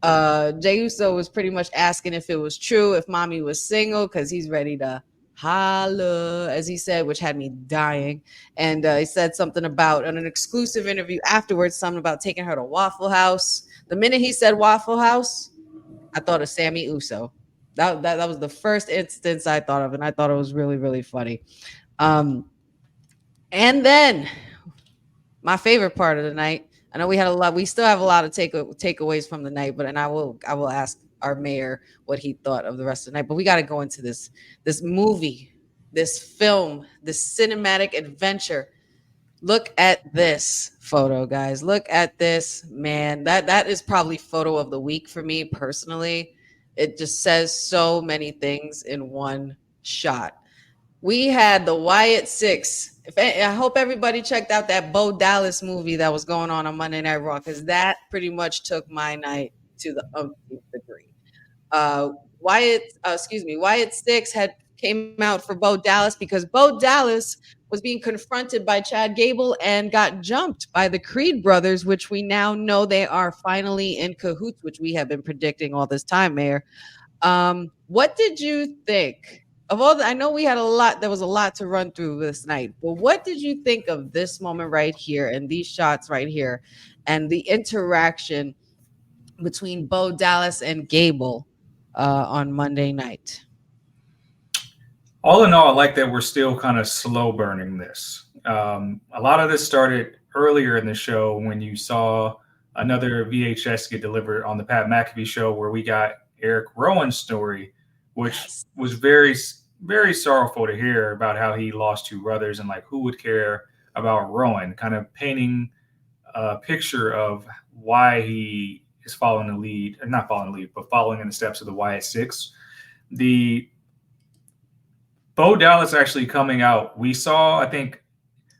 S1: Jey Uso was pretty much asking if it was true, if mommy was single, because he's ready to holla, as he said, which had me dying. And he said something about, in an exclusive interview afterwards, something about taking her to Waffle House. The minute he said Waffle House, I thought of Sammy Uso. That was the first instance I thought of, and I thought it was really, really funny. And then my favorite part of the night, I know we still have a lot of takeaways from the night, but I will ask our mayor what he thought of the rest of the night. But we got to go into this movie, this film, this cinematic adventure. Look at this photo, guys. Look at this, man. That is probably photo of the week for me personally. It just says so many things in one shot. We had the Wyatt Six. I hope everybody checked out that Bo Dallas movie that was going on Monday Night Raw, because that pretty much took my night to the umpteenth degree. Wyatt Six came out for Bo Dallas because Bo Dallas was being confronted by Chad Gable and got jumped by the Creed brothers, which we now know they are finally in cahoots, which we have been predicting all this time, Mayor. What did you think? I know we had there was a lot to run through this night, but what did you think of this moment right here and these shots right here and the interaction between Bo Dallas and Gable on Monday night?
S5: All in all, I like that we're still kind of slow burning this. A lot of this started earlier in the show when you saw another VHS get delivered on the Pat McAfee show, where we got Eric Rowan's story, which was very, very sorrowful to hear about how he lost two brothers, and like, who would care about Rowan, kind of painting a picture of why he is following the lead, or not following the lead, but following in the steps of the Wyatt Six. The Bo Dallas actually coming out, we saw him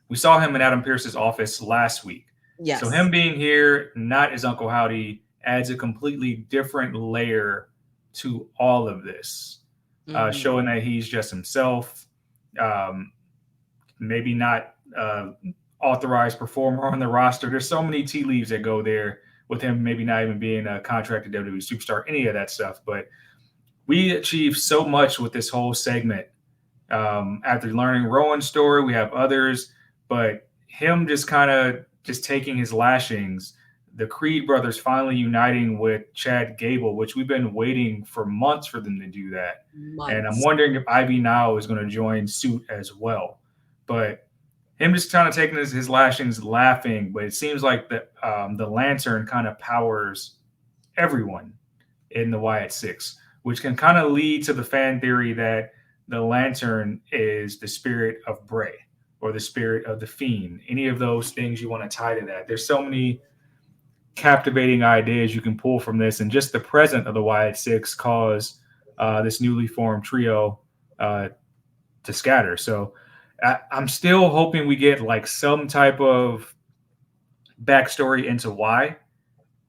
S5: in Adam Pearce's office last week.
S1: Yes.
S5: So him being here, not as Uncle Howdy, adds a completely different layer to all of this. Showing that he's just himself, maybe not authorized performer on the roster. There's so many tea leaves that go there with him maybe not even being a contracted WWE superstar, any of that stuff. But we achieved so much with this whole segment. After learning Rowan's story, we have others, but him just kind of just taking his lashings, the Creed brothers finally uniting with Chad Gable, which we've been waiting for months for them to do that. And I'm wondering if Ivy Now is going to join suit as well. But him just kind of taking his lashings, laughing, but it seems like the lantern kind of powers everyone in the Wyatt Six, which can kind of lead to the fan theory that the lantern is the spirit of Bray or the spirit of the Fiend. Any of those things you want to tie to that. There's so many captivating ideas you can pull from this, and just the presence of the Wyatt Six caused this newly formed trio to scatter. So I'm still hoping we get like some type of backstory into why,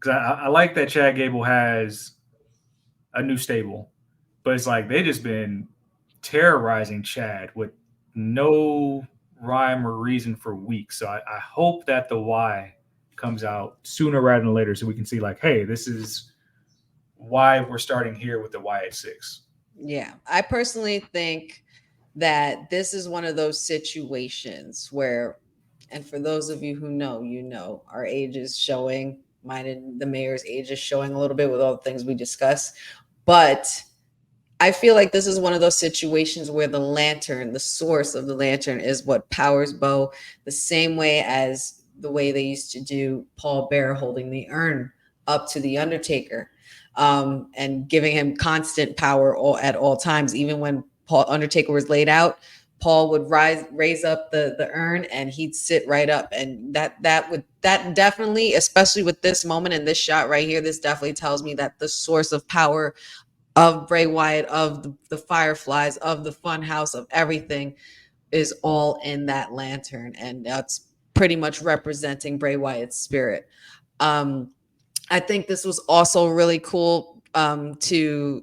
S5: because I like that Chad Gable has a new stable, but it's like they just been terrorizing Chad with no rhyme or reason for weeks. So I hope that the Y comes out sooner rather than later, so we can see like, hey, this is why we're starting here with the Y at six.
S1: Yeah, I personally think that this is one of those situations where, and for those of you who know, you know, our age is showing, mine and the mayor's age is showing a little bit with all the things we discuss. But I feel like this is one of those situations where the lantern, the source of the lantern, is what powers Bo, the same way as the way they used to do Paul Bear holding the urn up to the Undertaker, and giving him constant power at all times. Even when Paul Undertaker was laid out, Paul would raise up the urn, and he'd sit right up. And that definitely, especially with this moment and this shot right here, this definitely tells me that the source of power of Bray Wyatt, of the Fireflies, of the Funhouse, of everything is all in that lantern, and that's pretty much representing Bray Wyatt's spirit. Um, I think this was also really cool, to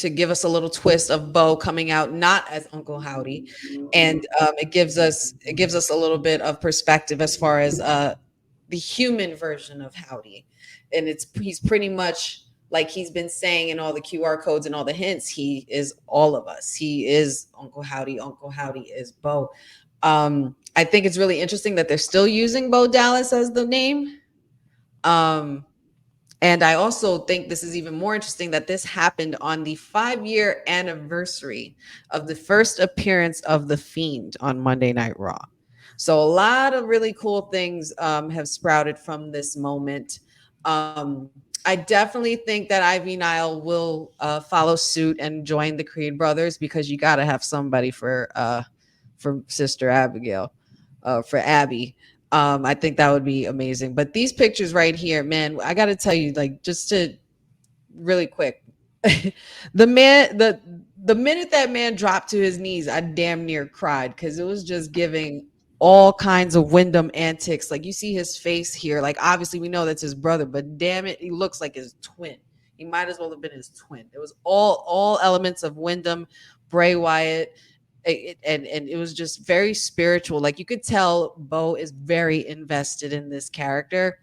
S1: give us a little twist of Bo coming out not as Uncle Howdy, and it gives us a little bit of perspective as far as the human version of Howdy, and he's pretty much like he's been saying in all the QR codes and all the hints. He is all of us. He is Uncle Howdy. Uncle Howdy is Bo. I think it's really interesting that they're still using Bo Dallas as the name. Um, and I also think this is even more interesting that this happened on the 5-year anniversary of the first appearance of The Fiend on Monday Night Raw. So a lot of really cool things have sprouted from this moment. I definitely think that Ivy Nile will follow suit and join the Creed brothers, because you got to have somebody for Sister Abigail, for Abby. I think that would be amazing. But these pictures right here, man, I got to tell you, like, just to really quick, the minute that man dropped to his knees, I damn near cried, because it was just giving all kinds of Wyndham antics. Like, you see his face here. Like, obviously we know that's his brother, but damn it, he looks like his twin. He might as well have been his twin. It was all elements of Wyndham, Bray Wyatt, and it was just very spiritual. Like, you could tell Bo is very invested in this character.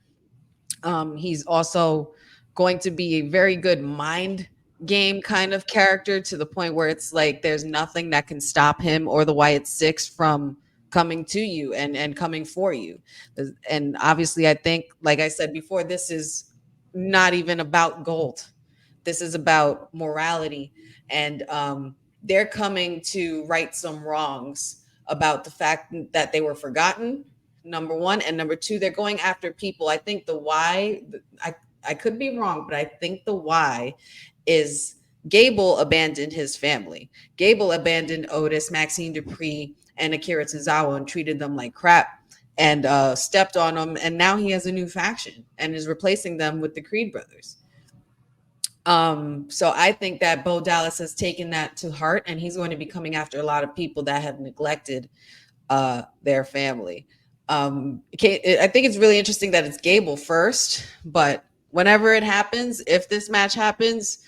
S1: He's also going to be a very good mind game kind of character, to the point where it's like there's nothing that can stop him or the Wyatt Six from coming to you and coming for you. And obviously, I think, like I said before, this is not even about gold. This is about morality, and they're coming to right some wrongs about the fact that they were forgotten. Number one, and number two, they're going after people. I think the why. I could be wrong, but I think the why is Gable abandoned his family. Gable abandoned Otis, Maxine Dupree, and Akira Tozawa, and treated them like crap, and stepped on them. And now he has a new faction and is replacing them with the Creed brothers. So I think that Bo Dallas has taken that to heart, and he's going to be coming after a lot of people that have neglected their family. I think it's really interesting that it's Gable first, but whenever it happens, if this match happens,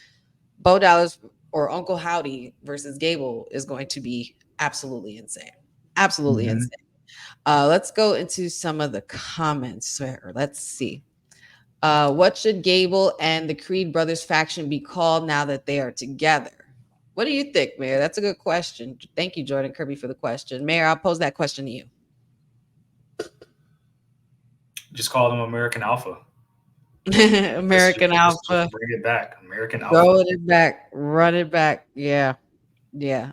S1: Bo Dallas or Uncle Howdy versus Gable is going to be absolutely insane. Absolutely
S5: Mm-hmm.
S1: insane. Let's go into some of the comments. Let's see. What should Gable and the Creed brothers faction be called now that they are together? What do you think, Mayor? That's a good question. Thank you, Jordan Kirby, for the question. Mayor, I'll pose that question to you.
S5: Just call them American Alpha.
S1: American
S5: Just
S1: Alpha.
S5: bring it back, American Alpha.
S1: Throw it back. Run it back. Yeah. Yeah.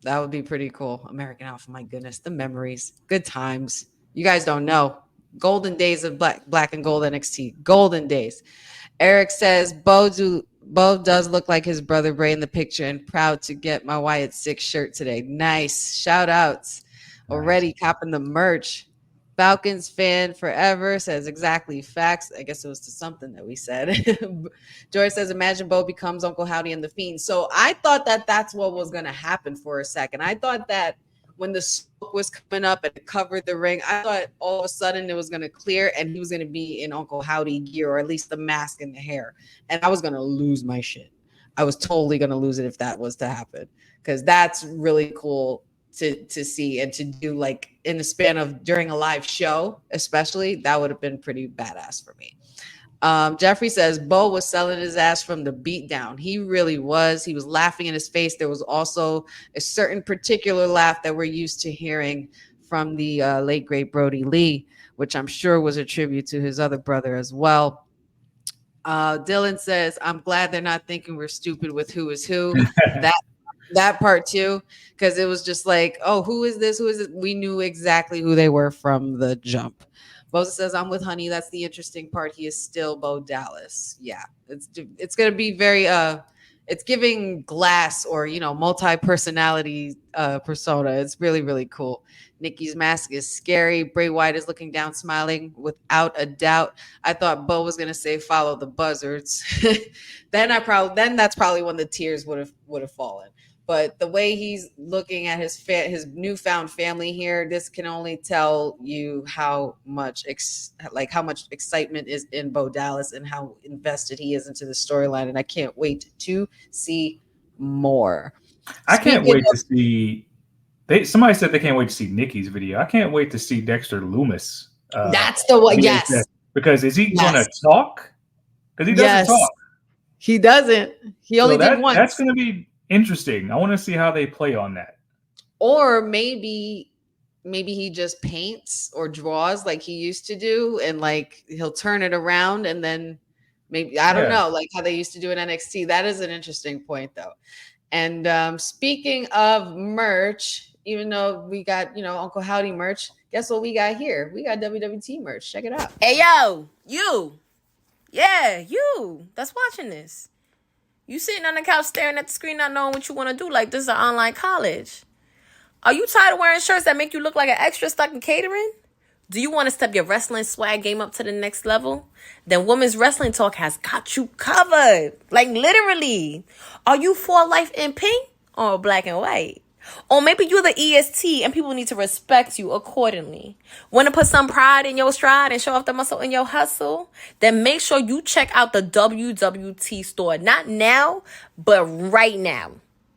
S1: That would be pretty cool. American Alpha. My goodness. The memories. Good times. You guys don't know. Golden days of black and gold NXT. Golden days. Eric says Bo does look like his brother Bray in the picture, and proud to get my Wyatt Six shirt today. Nice. Shout outs.
S5: Nice.
S1: Already copping the merch. Falcons fan forever says exactly facts. I guess it was to something that we said. George says, imagine Bo becomes Uncle Howdy and the Fiend. So I thought that that's what was going to happen for a second. I thought that when the smoke was coming up and it covered the ring, I thought all of a sudden it was going to clear and he was going to be in Uncle Howdy gear, or at least the mask and the hair. And I was going to lose my shit. I was totally going to lose it if that was to happen, because that's really cool to see and to do, like in the span of during a live show, especially. That would have been pretty badass for me. Jeffrey says Bo was selling his ass from the beatdown. He really was. He was laughing in his face. There was also a certain particular laugh that we're used to hearing from the late great Brody Lee, which I'm sure was a tribute to his other brother as well. Dylan says, I'm glad they're not thinking we're stupid with who is who. That part too, because it was just like, oh, who is this? Who is it? We knew exactly who they were from the jump. Boza says, I'm with Honey. That's the interesting part. He is still Bo Dallas. Yeah, it's gonna be very it's giving Glass or multi-personality persona. It's really, really cool. Nikki's mask is scary. Bray Wyatt is looking down, smiling without a doubt. I thought Bo was gonna say follow the buzzards. then that's probably when the tears would have fallen. But the way he's looking at his newfound family here, this can only tell you how much excitement is in Bo Dallas and how invested he is into the storyline. And I can't wait to see more.
S5: I can't wait to see. Somebody said they can't wait to see Nikki's video. I can't wait to see Dexter Loomis.
S1: That's the one. Yes.
S5: Because is he going to talk? Because he doesn't talk.
S1: He doesn't. He only did once.
S5: That's going to be interesting. I want to see how they play on that.
S1: Or maybe he just paints or draws like he used to do, and like he'll turn it around, and then maybe I don't know, like how they used to do in NXT. That is an interesting point, though. And speaking of merch, even though we got Uncle Howdy merch, guess what we got here? We got WWT merch. Check it out.
S4: Hey yo, you that's watching this. You sitting on the couch staring at the screen, not knowing what you want to do, like this is an online college. Are you tired of wearing shirts that make you look like an extra stuck in catering? Do you want to step your wrestling swag game up to the next level? Then Women's Wrestling Talk has got you covered. Like literally. Are you for life in pink or black and white? Or maybe you're the EST and people need to respect you accordingly. Want to put some pride in your stride and show off the muscle in your hustle? Then make sure you check out the WWT store. Not now, but right now.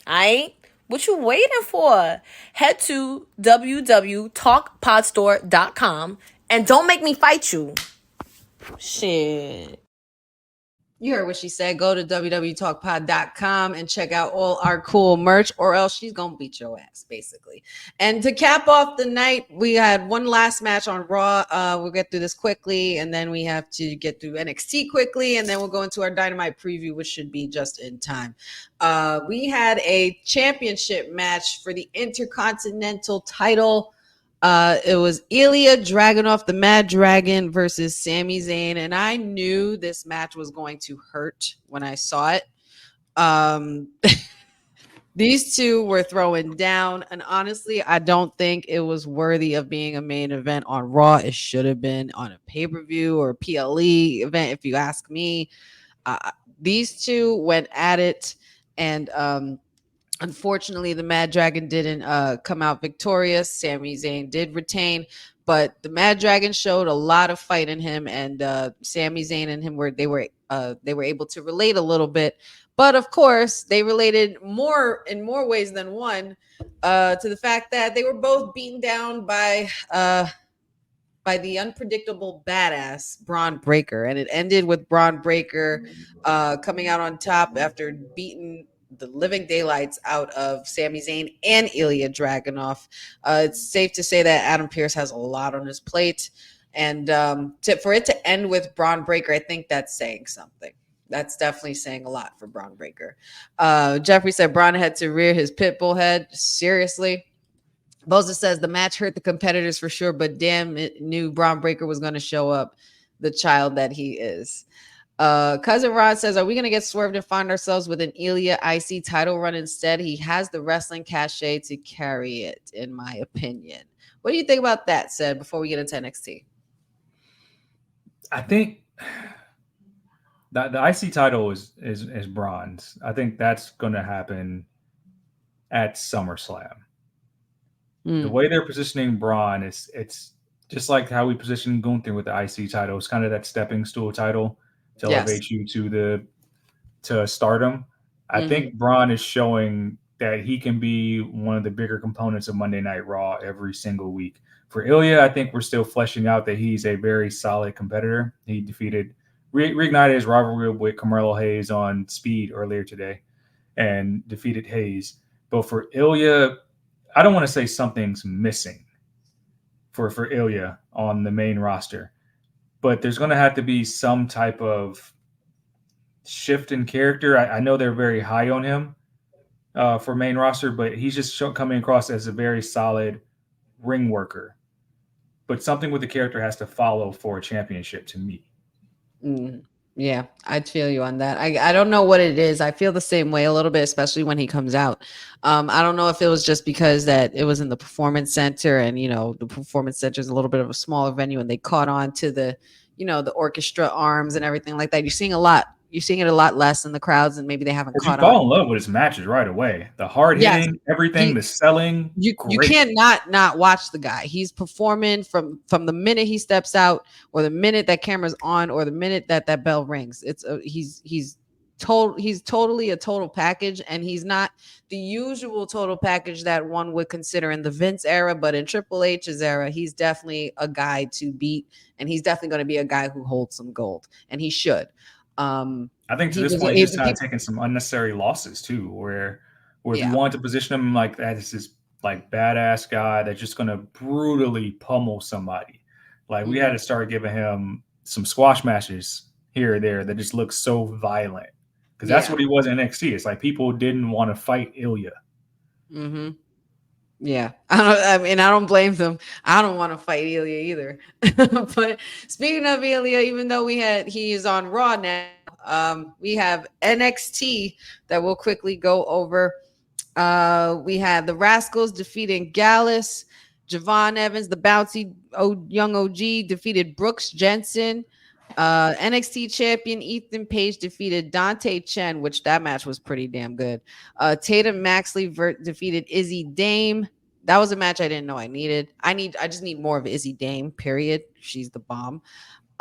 S4: Alright? What you waiting for? Head to wwtalkpodstore.com and don't make me fight you. Shit.
S1: You heard what she said. Go to wwtalkpod.com and check out all our cool merch, or else she's going to beat your ass, basically. And to cap off the night, we had one last match on Raw. We'll get through this quickly, and then we have to get through NXT quickly, and then we'll go into our Dynamite preview, which should be just in time. We had a championship match for the Intercontinental title. It was Ilya Dragunov, the Mad Dragon, versus Sami Zayn, and I knew this match was going to hurt when I saw it. These two were throwing down, and honestly, I don't think it was worthy of being a main event on Raw. It should have been on a pay-per-view or PLE event, if you ask me. These two went at it, and unfortunately, the Mad Dragon didn't come out victorious. Sami Zayn did retain, but the Mad Dragon showed a lot of fight in him, and Sami Zayn and him were able to relate a little bit. But of course, they related in more ways than one to the fact that they were both beaten down by the unpredictable badass Braun Breaker, and it ended with Braun Breaker coming out on top after beating the living daylights out of Sami Zayn and Ilya Dragunov. It's safe to say that Adam Pearce has a lot on his plate, and for it to end with Braun Breaker, I think that's saying something. That's definitely saying a lot for Braun Breaker. Jeffrey said Braun had to rear his pit bull head. Seriously. Boza says the match hurt the competitors for sure, but damn, it knew Braun Breaker was going to show up, the child that he is. Cousin Rod says, are we going to get swerved and find ourselves with an Ilya IC title run instead? He has the wrestling cachet to carry it, in my opinion. What do you think about that, Said, before we get into NXT?
S5: I think the IC title is Braun's. I think that's going to happen at SummerSlam. The way they're positioning Braun it's just like how we position Gunther with the IC title. It's kind of that stepping stool title to elevate you to stardom. I think Braun is showing that he can be one of the bigger components of Monday Night Raw every single week. For Ilya, I think we're still fleshing out that he's a very solid competitor. He reignited his rivalry with Carmelo Hayes on Speed earlier today and defeated Hayes. But for Ilya, I don't want to say something's missing for Ilya on the main roster, but there's going to have to be some type of shift in character. I know they're very high on him for main roster, but he's just coming across as a very solid ring worker. But something with the character has to follow for a championship to me.
S1: Mm, yeah, I'd feel you on that. I don't know what it is. I feel the same way a little bit, especially when he comes out. I don't know if it was just because that it was in the performance center, and the performance center is a little bit of a smaller venue, and they caught on to the orchestra arms and everything like that. You're seeing a lot. You're seeing it a lot less in the crowds, and maybe they haven't
S5: But you
S1: caught on.
S5: fall in love with his matches right away. The hard
S1: Yes,
S5: hitting, everything,
S1: he
S5: the selling,
S1: you
S5: great.
S1: can't not watch the guy. He's performing from the minute he steps out, or the minute that camera's on, or the minute that bell rings. He's totally a total package, and he's not the usual total package that one would consider in the Vince era, but in Triple H's era, he's definitely a guy to beat, and he's definitely going to be a guy who holds some gold, and he should.
S5: I think to
S1: He
S5: this
S1: was
S5: point, he's just kind of
S1: people,
S5: taking some unnecessary losses too, where if you
S1: yeah.
S5: want to position him like that, as this like badass guy that's just going to brutally pummel somebody, like we had
S1: Mhm.
S5: to start giving him some squash matches here or there that just look so violent because that's
S1: Yeah.
S5: what he was in NXT. It's like people didn't want to fight Ilya.
S1: Mhm. Yeah, I don't blame them. I don't want to fight Ilya either. But speaking of Ilya, even though he is on Raw now, we have NXT that we'll quickly go over. We had the Rascals defeating Gallus. Javon Evans, the bouncy young OG, defeated Brooks Jensen. NXT champion Ethan Page defeated Dante Chen, which that match was pretty damn good. Tatum Maxley defeated Izzy Dame. That was a match I didn't know I needed. I just need more of Izzy Dame, period. She's the bomb.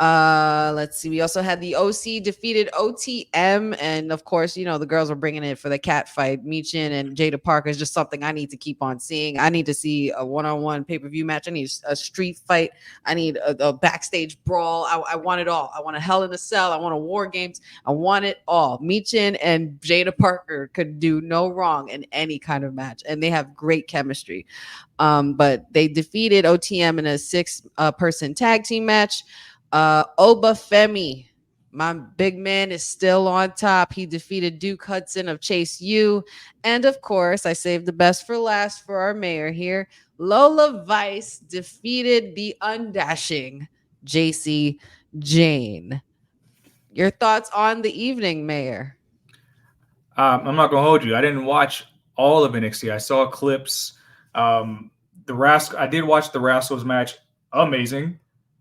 S1: Let's see. We also had the OC defeated OTM, and of course, the girls were bringing it for the cat fight. Michin and Jada Parker is just something I need to keep on seeing. I need to see a one-on-one pay-per-view match. I need a street fight. I need a backstage brawl. I want it all. I want a Hell in a Cell. I want a War Games. I want it all. Michin and Jada Parker could do no wrong in any kind of match, and they have great chemistry. But they defeated OTM in a 6-person tag team match. Obafemi, my big man, is still on top. He defeated Duke Hudson of Chase U. And of course, I saved the best for last for our mayor here. Lola Vice defeated the undashing JC Jane. Your thoughts on the evening, Mayor?
S5: I'm not gonna hold you. I didn't watch all of NXT. I saw clips. I did watch the Rascals match. Amazing.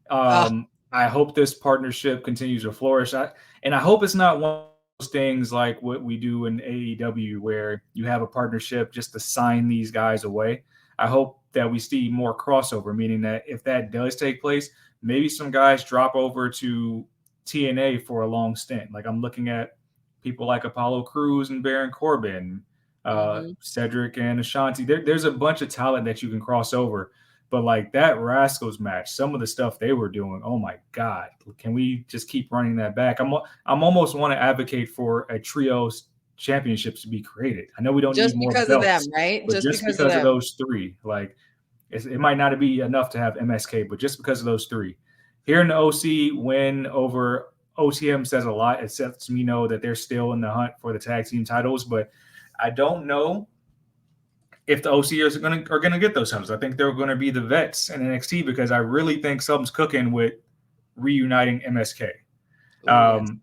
S1: Uh,
S5: I hope this partnership continues to flourish. And I hope it's not one of those things like what we do in AEW where you have a partnership just to sign these guys away. I hope that we see more crossover, meaning that if that does take place, maybe some guys drop over to TNA for a long stint. Like I'm looking at people like Apollo Crews and Baron Corbin,
S1: mhm.
S5: Cedric and Ashanti. There's a bunch of talent that you can cross over. But like that Rascals match, some of the stuff they were doing, oh my God, can we just keep running that back? I'm almost want to advocate for a trios championships to be created. I know we don't need
S1: Just
S5: more
S1: because of them,
S5: belts,
S1: right?
S5: but
S1: Just
S5: just
S1: because of
S5: because of
S1: them.
S5: those three, like it might not be enough to have MSK, but just because of those three. Here in the OC win over OTM says a lot. It lets me know that they're still in the hunt for the tag team titles, but I don't know if the OCers are gonna get those titles. I think they're gonna be the vets in NXT because I really think something's cooking with reuniting MSK.
S1: Oh, yes.
S5: Um,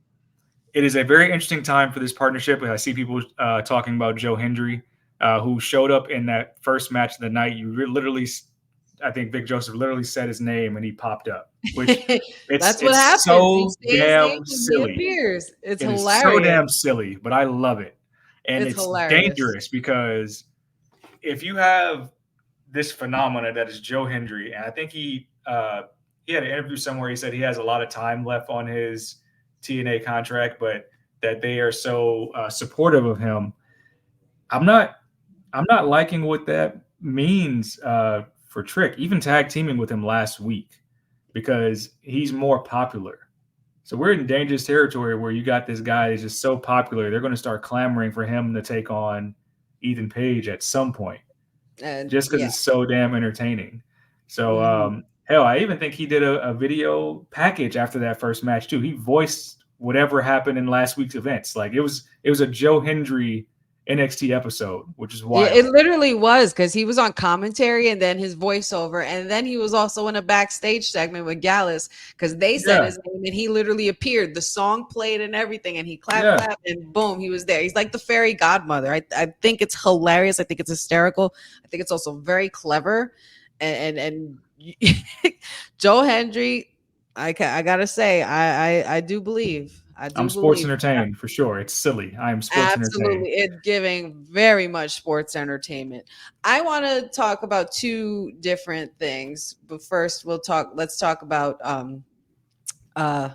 S5: it is a very interesting time for this partnership. I see people talking about Joe Hendry, who showed up in that first match of the night. Literally, I think Vic Joseph literally said his name and he popped up, which
S1: That's what
S5: it's
S1: happens. You
S5: so
S1: say his name
S5: damn
S1: and he
S5: silly.
S1: appears. It's
S5: It is so
S1: hilarious.
S5: damn silly, but I love it, and
S1: It's
S5: it's
S1: hilarious.
S5: dangerous because if you have this phenomena that is Joe Hendry, and I think he had an interview somewhere. He said he has a lot of time left on his TNA contract, but that they are so supportive of him. I'm not I'm not liking what that means for Trick, even tag teaming with him last week because he's more popular. So we're in dangerous territory where you got this guy that's just so popular. They're going to start clamoring for him to take on Ethan Page at some point,
S1: And
S5: just because
S1: yeah.
S5: it's so damn entertaining. So
S1: Mhm.
S5: hell, I even think he did a video package after that first match too. He voiced whatever happened in last week's events. Like it was a Joe Hendry NXT episode, which is
S1: It
S5: wild.
S1: literally was because he was on commentary and then his voiceover, and then he was also in a backstage segment with Gallus because they said
S5: Yeah,
S1: his name and he literally appeared. The song played and everything, and he clapped,
S5: yeah.
S1: clapped, and boom, he was there. He's like the fairy godmother. I think it's hilarious. I think it's hysterical. I think it's also very clever, and Joe Hendry. I gotta say, I do believe. I
S5: I'm
S1: do
S5: sports
S1: believe.
S5: entertained for sure. It's silly. I am sports entertained.
S1: Absolutely. It's giving very much sports entertainment. I want to talk about two different things, but first let's talk about uh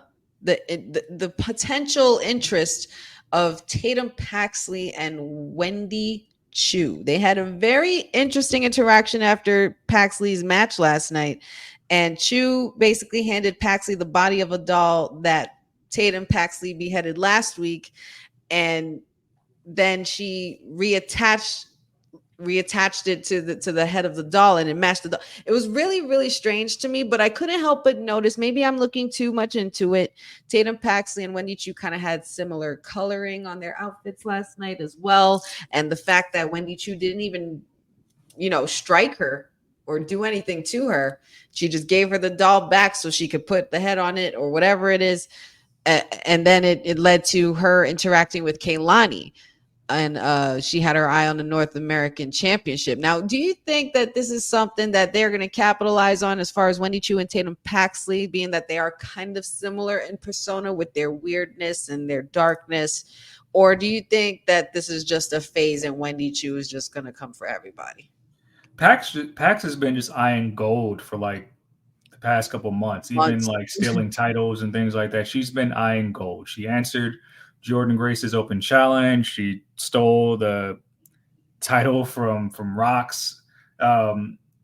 S1: the potential interest of Tatum Paxley and Wendy Chu. They had a very interesting interaction after Paxley's match last night, and Chu basically handed Paxley the body of a doll that Tatum Paxley beheaded last week, and then she reattached it to the head of the doll, and it matched the doll. It was really strange to me, but I couldn't help but notice, maybe I'm looking too much into it, Tatum Paxley and Wendy Chu kind of had similar coloring on their outfits last night as well, and the fact that Wendy Chu didn't even strike her or do anything to her. She just gave her the doll back so she could put the head on it or whatever it is. And then it led to her interacting with Kaylani, and she had her eye on the North American Championship. Now, do you think that this is something that they're going to capitalize on as far as Wendy Chu and Tatum Paxley, being that they are kind of similar in persona with their weirdness and their darkness? Or do you think that this is just a phase and Wendy Chu is just going to come for everybody?
S5: Pax has been just eyeing gold for like the past couple months, even
S1: Months.
S5: like stealing titles and things like that. She's been eyeing gold. She answered Jordan Grace's open challenge. She stole the title from Rocks.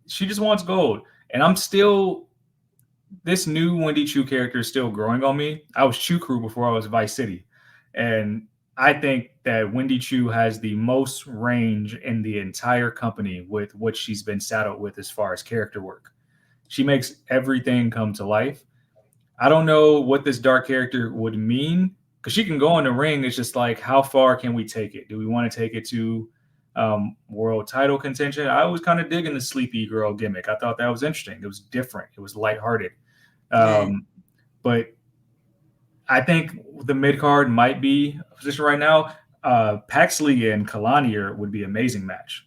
S5: She just wants gold, and I'm still this new Wendy Chu character is still growing on me. I was Chu Crew before I was Vice City, and I think that Wendy Chu has the most range in the entire company with what she's been saddled with as far as character work. She makes everything come to life. I don't know what this dark character would mean because she can go in the ring. It's just like, how far can we take it? Do we want to take it to world title contention? I was kind of digging the sleepy girl gimmick. I thought that was interesting. It was different. It was lighthearted.
S1: Yeah.
S5: Um, but I think the mid card might be a position right now. Paxley and Kalani would be an amazing match.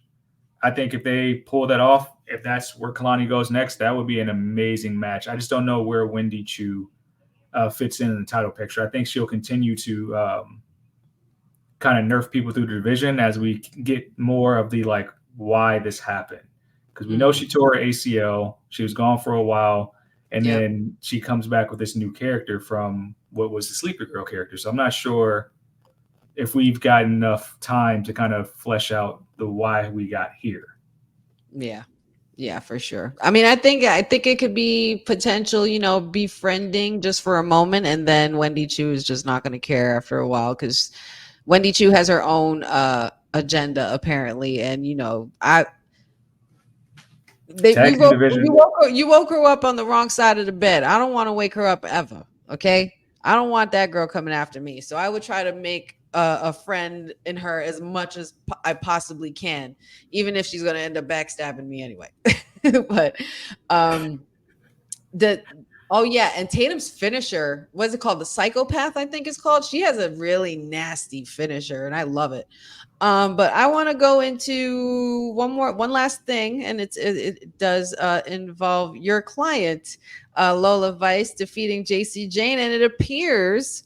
S5: I think if they pull that off, if that's where Kalani goes next, that would be an amazing match. I just don't know where Wendy Chu fits in the title picture. I think she'll continue to kind of nerf people through the division as we get more of the like why this happened, because we know
S1: Mhm.
S5: she tore her ACL. She was gone for a while, and
S1: Yep.
S5: then she comes back with this new character from what was the Sleeper Girl character. So I'm not sure if we've got enough time to kind of flesh out the why we got here.
S1: Yeah. Yeah, for sure. I mean, I think it could be potential, befriending just for a moment, and then Wendy Chu is just not going to care after a while because Wendy Chu has her own agenda apparently, and I they
S5: Tag team division.
S1: you woke her up on the wrong side of the bed. I don't want to wake her up ever. Okay, I don't want that girl coming after me. So I would try to make a friend in her as much as I possibly can, even if she's going to end up backstabbing me anyway. But um, the oh yeah, and Tatum's finisher, what's it called? The psychopath, I think it's called. She has a really nasty finisher, and I love it. But I want to go into one last thing, and it does involve your client, Lola Vice, defeating JC Jane, and it appears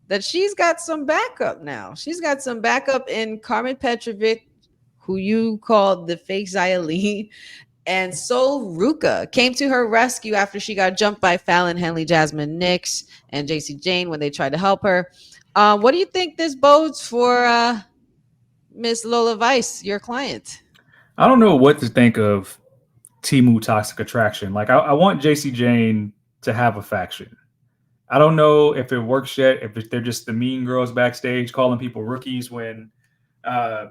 S1: that she's got some backup now. She's got some backup in Carmen Petrovic, who you called the fake Xia Li, And Sol Ruka came to her rescue after she got jumped by Fallon Henley, Jasmine Nix, and JC Jane when they tried to help her. What do you think this bodes for Miss Lola Vice, your client?
S5: I don't know what to think of Timu Toxic Attraction. Like, I want JC Jane to have a faction. I don't know if it works yet, if they're just the mean girls backstage calling people rookies when, uh,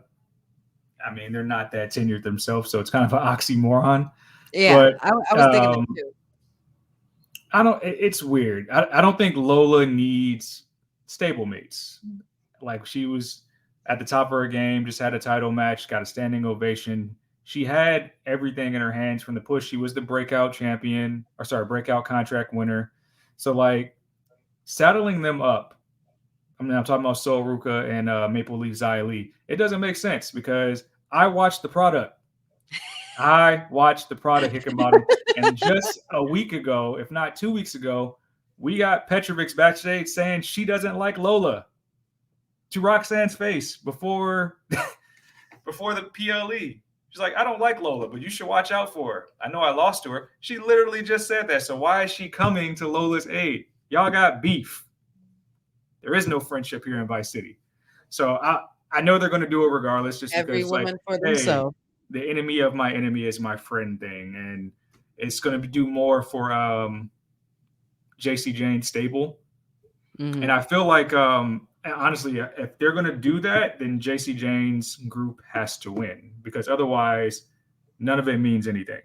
S5: I mean, they're not that tenured themselves. So it's kind of an oxymoron.
S1: Yeah,
S5: But
S1: I was thinking that
S5: um,
S1: too.
S5: I don't, it's weird. I don't think Lola needs stablemates. Like, she was at the top of her game, just had a title match, got a standing ovation. She had everything in her hands from the push. She was the breakout champion, or sorry, breakout contract winner. So, like, saddling them up, I mean, I'm talking about Sol Ruka and Maple Leaf Xia Li. It doesn't make sense because I watched the product. I watched the product, Hickenbottom, and just a week ago, if not 2 weeks ago, we got Petrovic's backstage saying she doesn't like Lola to Roxanne's face before before the PLE. She's like, I don't like Lola, but you should watch out for her. I know I lost to her. She literally just said that. So why is she coming to Lola's aid? Y'all got beef. There is no friendship here in Vice City. So I know they're going to do it regardless, just
S1: Every
S5: because, like,
S1: woman for
S5: hey,
S1: themselves.
S5: the enemy of my enemy is my friend thing, and it's going to do more for JC Jane stable. And I feel like, honestly, if they're going to do that, then JC Jane's group has to win because otherwise, none of it means anything.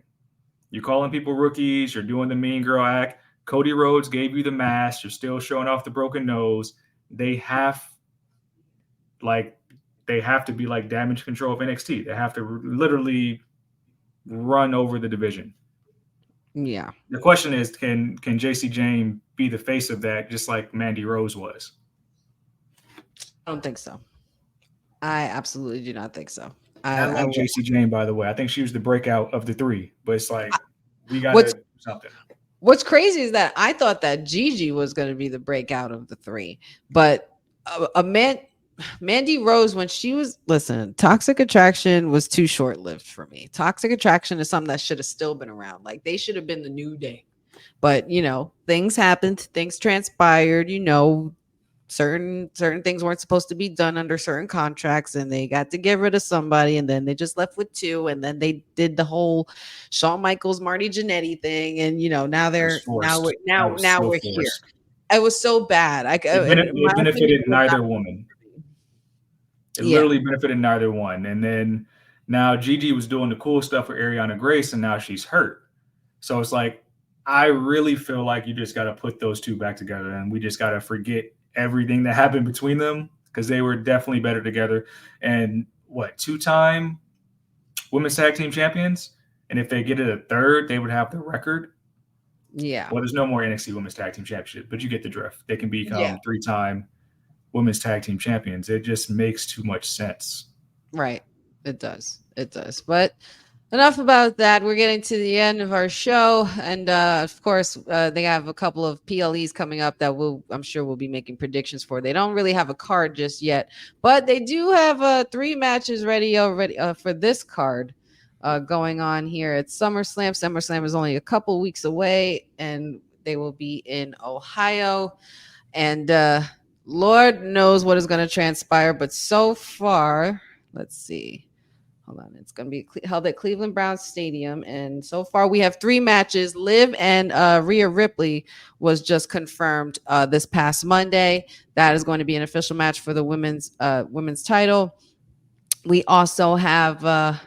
S5: You're calling people rookies. You're doing the mean girl act. Cody Rhodes gave you the mask. You're still showing off the broken nose. They have, like, they have to be like damage control of NXT. They have to literally run over the division.
S1: Yeah.
S5: The question is, can JC Jane be the face of that, just like Mandy Rose was?
S1: I don't think so. I absolutely do not think so.
S5: I
S1: I
S5: like JC Jane, by the way. I think she was the breakout of the three, but it's like we got
S1: what's
S5: to do something.
S1: what's crazy is that I thought that Gigi was going to be the breakout of the three, but a man. Mandy Rose, when she was, listen, Toxic Attraction was too short lived for me. Toxic Attraction is something that should have still been around. Like, they should have been the New Day. But, things happened, things transpired, certain things weren't supposed to be done under certain contracts, and they got to get rid of somebody, and then they just left with two, and then they did the whole Shawn Michaels, Marty Jannetty thing, and now
S5: That was
S1: they're
S5: forced. That was
S1: now
S5: so
S1: we're here.
S5: forced.
S1: It was so bad. In my
S5: It
S1: opinion,
S5: benefited
S1: it was not.
S5: neither woman. It
S1: Yeah.
S5: literally benefited neither one. And then now Gigi was doing the cool stuff for Ariana Grace, and now she's hurt. So it's like, I really feel like you just got to put those two back together, and we just got to forget everything that happened between them because they were definitely better together. And what, two-time women's tag team champions? And if they get it a third, they would have the record.
S1: Yeah.
S5: Well, there's no more NXT Women's Tag Team Championship, but you get the drift. They can
S1: Yeah.
S5: become three-time women's tag team champions. It just makes too much sense.
S1: Right. It does. It does. But enough about that. We're getting to the end of our show. And of course, they have a couple of PLEs coming up that I'm sure we'll be making predictions for. They don't really have a card just yet, but they do have 3 matches ready already for this card going on here at SummerSlam. SummerSlam is only a couple weeks away, and they will be in Ohio. And Lord knows what is going to transpire. But so far, let's see. Hold on. It's going to be held at Cleveland Browns Stadium. And so far, we have 3 matches. Liv and Rhea Ripley was just confirmed this past Monday. That is going to be an official match for the women's title. We also have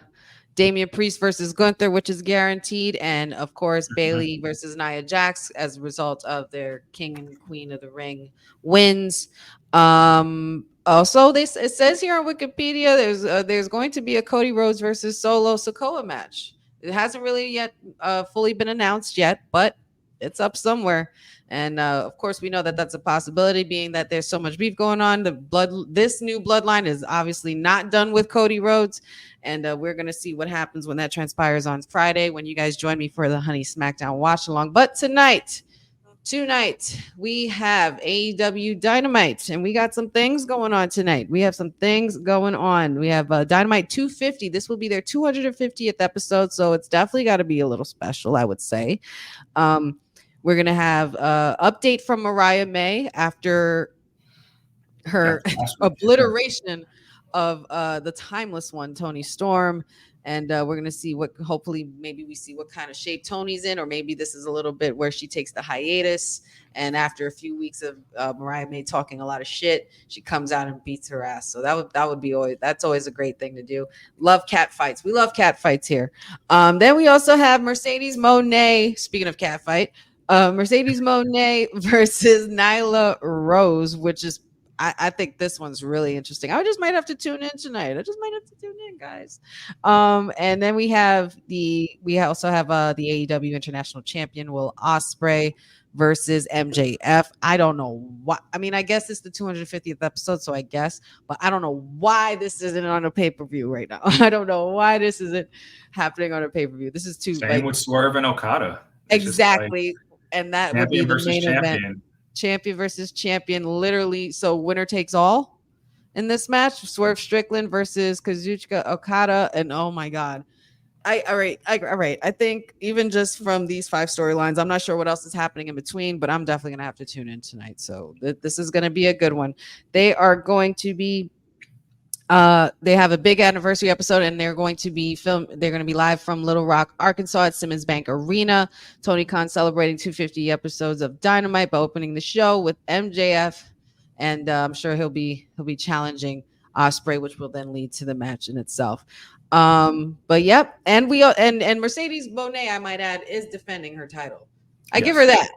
S1: Damian Priest versus Gunther, which is guaranteed. And of course, Bailey versus Nia Jax as a result of their King and Queen of the Ring wins. Also, it says here on Wikipedia there's going to be a Cody Rhodes versus Solo Sikoa match. It hasn't really yet fully been announced yet, but it's up somewhere. And of course, we know that that's a possibility, being that there's so much beef going on. This new bloodline is obviously not done with Cody Rhodes, and we're gonna see what happens when that transpires on Friday when you guys join me for the Honey SmackDown watch along. But tonight, Tonight, we have AEW Dynamite, and we got some things going on tonight. We have Dynamite 250. This will be their 250th episode, so it's definitely got to be a little special, I would say. We're going to have an update from Mariah May after her obliteration of the timeless one, Tony Storm. And we're going to see maybe we see what kind of shape Tony's in, or maybe this is a little bit where she takes the hiatus. And after a few weeks of Mariah May talking a lot of shit, she comes out and beats her ass. So that's always a great thing to do. Love cat fights. We love cat fights here. Then we also have Mercedes Moné. Speaking of cat fight, Mercedes Moné versus Nyla Rose, which is I think this one's really interesting. I just might have to tune in tonight. Guys. And then we also have the AEW International Champion Will Ospreay versus MJF. I don't know why. I mean, I guess it's the 250th episode, so I guess, but I don't know why this isn't on a pay-per-view right now. I don't know why this isn't happening on a pay-per-view. This is too
S5: same with Swerve and Okada.
S1: It's exactly, and that would be the main event. Champion versus champion, literally. So winner takes all in this match. Swerve Strickland versus Kazuchika Okada, and oh my god, all right. I think even just from these 5 storylines, I'm not sure what else is happening in between, but I'm definitely gonna have to tune in tonight. So this is gonna be a good one. They are going to be. They have a big anniversary episode, and they're going to be live from Little Rock, Arkansas at Simmons Bank Arena. Tony Khan celebrating 250 episodes of Dynamite by opening the show with MJF, and I'm sure he'll be challenging Ospreay, which will then lead to the match in itself. But yep, and Mercedes Moné, I might add, is defending her title. I give her that.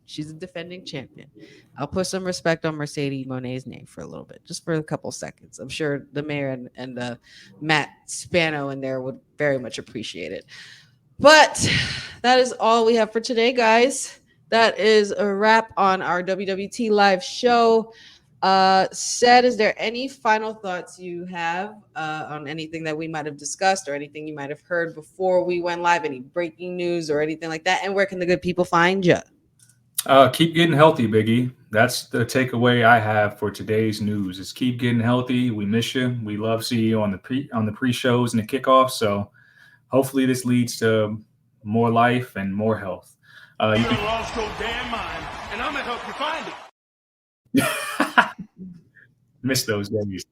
S1: She's a defending champion. I'll put some respect on Mercedes Moné's name for a little bit, just for a couple seconds. I'm sure the mayor and Matt Spano in there would very much appreciate it. But that is all we have for today, guys. That is a wrap on our WWT live show. Sed, is there any final thoughts you have on anything that we might have discussed or anything you might have heard before we went live? Any breaking news or anything like that? And where can the good people find you?
S5: Keep getting healthy, Biggie. That's the takeaway I have for today's news. Is keep getting healthy. We miss you. We love seeing you on the pre-shows and the kickoffs. So hopefully this leads to more life and more health. You can lost your damn mind, and I'm gonna help you find it. Miss those days.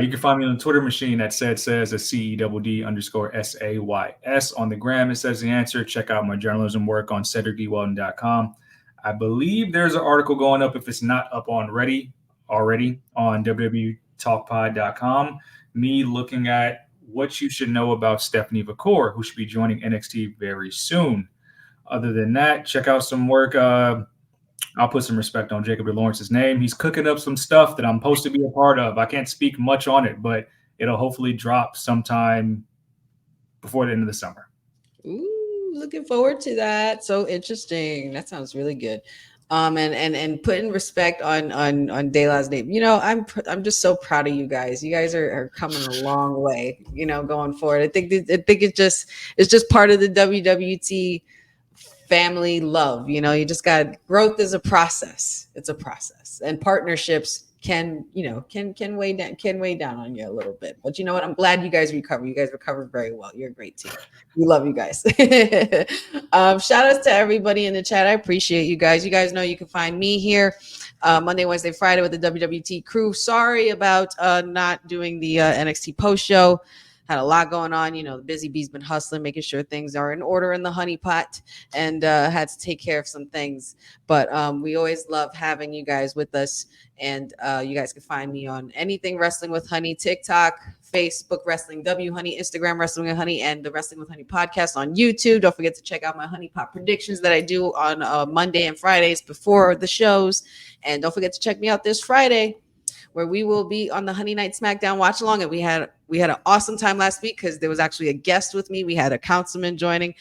S5: You can find me on the Twitter machine that says a CEDD_SAYS. On the gram, it says the answer. Check out my journalism work on CedricDWeldon.com. I believe there's an article going up, if it's not up already, on wwtalkpod.com. Me looking at what you should know about Stephanie Vacour, who should be joining NXT very soon. Other than that, check out some work. I'll put some respect on Jacob Lawrence's name. He's cooking up some stuff that I'm supposed to be a part of. I can't speak much on it, but it'll hopefully drop sometime before the end of the summer.
S1: Ooh, looking forward to that. So interesting. That sounds really good. And putting respect on De La's name. You know, I'm just so proud of you guys. You guys are coming a long way, you know, going forward. I think it's just part of the WWT family love. You know, you just got, growth is a process. It's a process, and partnerships can weigh down on you a little bit. But you know what? I'm glad you guys recovered. You guys recovered very well. You're a great team. We love you guys. Shout outs to everybody in the chat. I appreciate you guys. You guys know you can find me here Monday, Wednesday, Friday with the WWT crew. Sorry about not doing the NXT post show. Had a lot going on. You know, the busy bee's been hustling, making sure things are in order in the honey pot, and had to take care of some things. But we always love having you guys with us. And you guys can find me on anything Wrestling with Honey, TikTok, Facebook, Wrestling W Honey, Instagram, Wrestling with Honey, and the Wrestling with Honey podcast on YouTube. Don't forget to check out my Honey Pot predictions that I do on Monday and Fridays before the shows. And don't forget to check me out this Friday, where we will be on the Honey Night SmackDown watch along. And we had an awesome time last week because there was actually a guest with me. We had a councilman joining.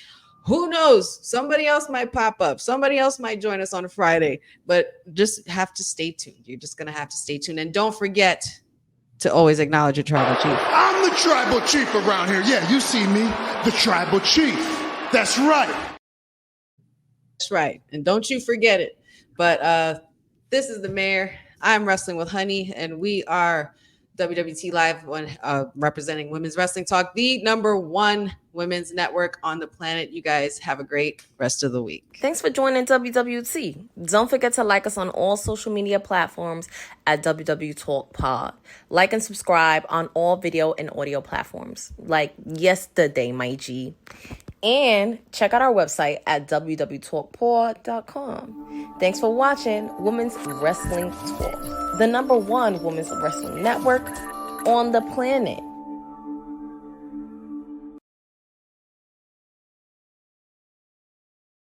S1: Who knows? Somebody else might pop up. Somebody else might join us on a Friday, but just have to stay tuned. You're just going to have to stay tuned. And don't forget to always acknowledge your tribal chief.
S7: I'm the tribal chief around here. Yeah, you see me, the tribal chief. That's right.
S1: right. And don't you forget it. But this is the mayor. I'm Wrestling with Honey, and we are WWT Live, when representing Women's Wrestling Talk, the #1 women's network on the planet. You guys have a great rest of the week.
S4: Thanks for joining WWT. Don't forget to like us on all social media platforms at wwtalkpod. Like and subscribe on all video and audio platforms, like yesterday, my G. And check out our website at wwtalkpod.com. Thanks for watching Women's Wrestling Talk, the #1 women's wrestling network on the planet.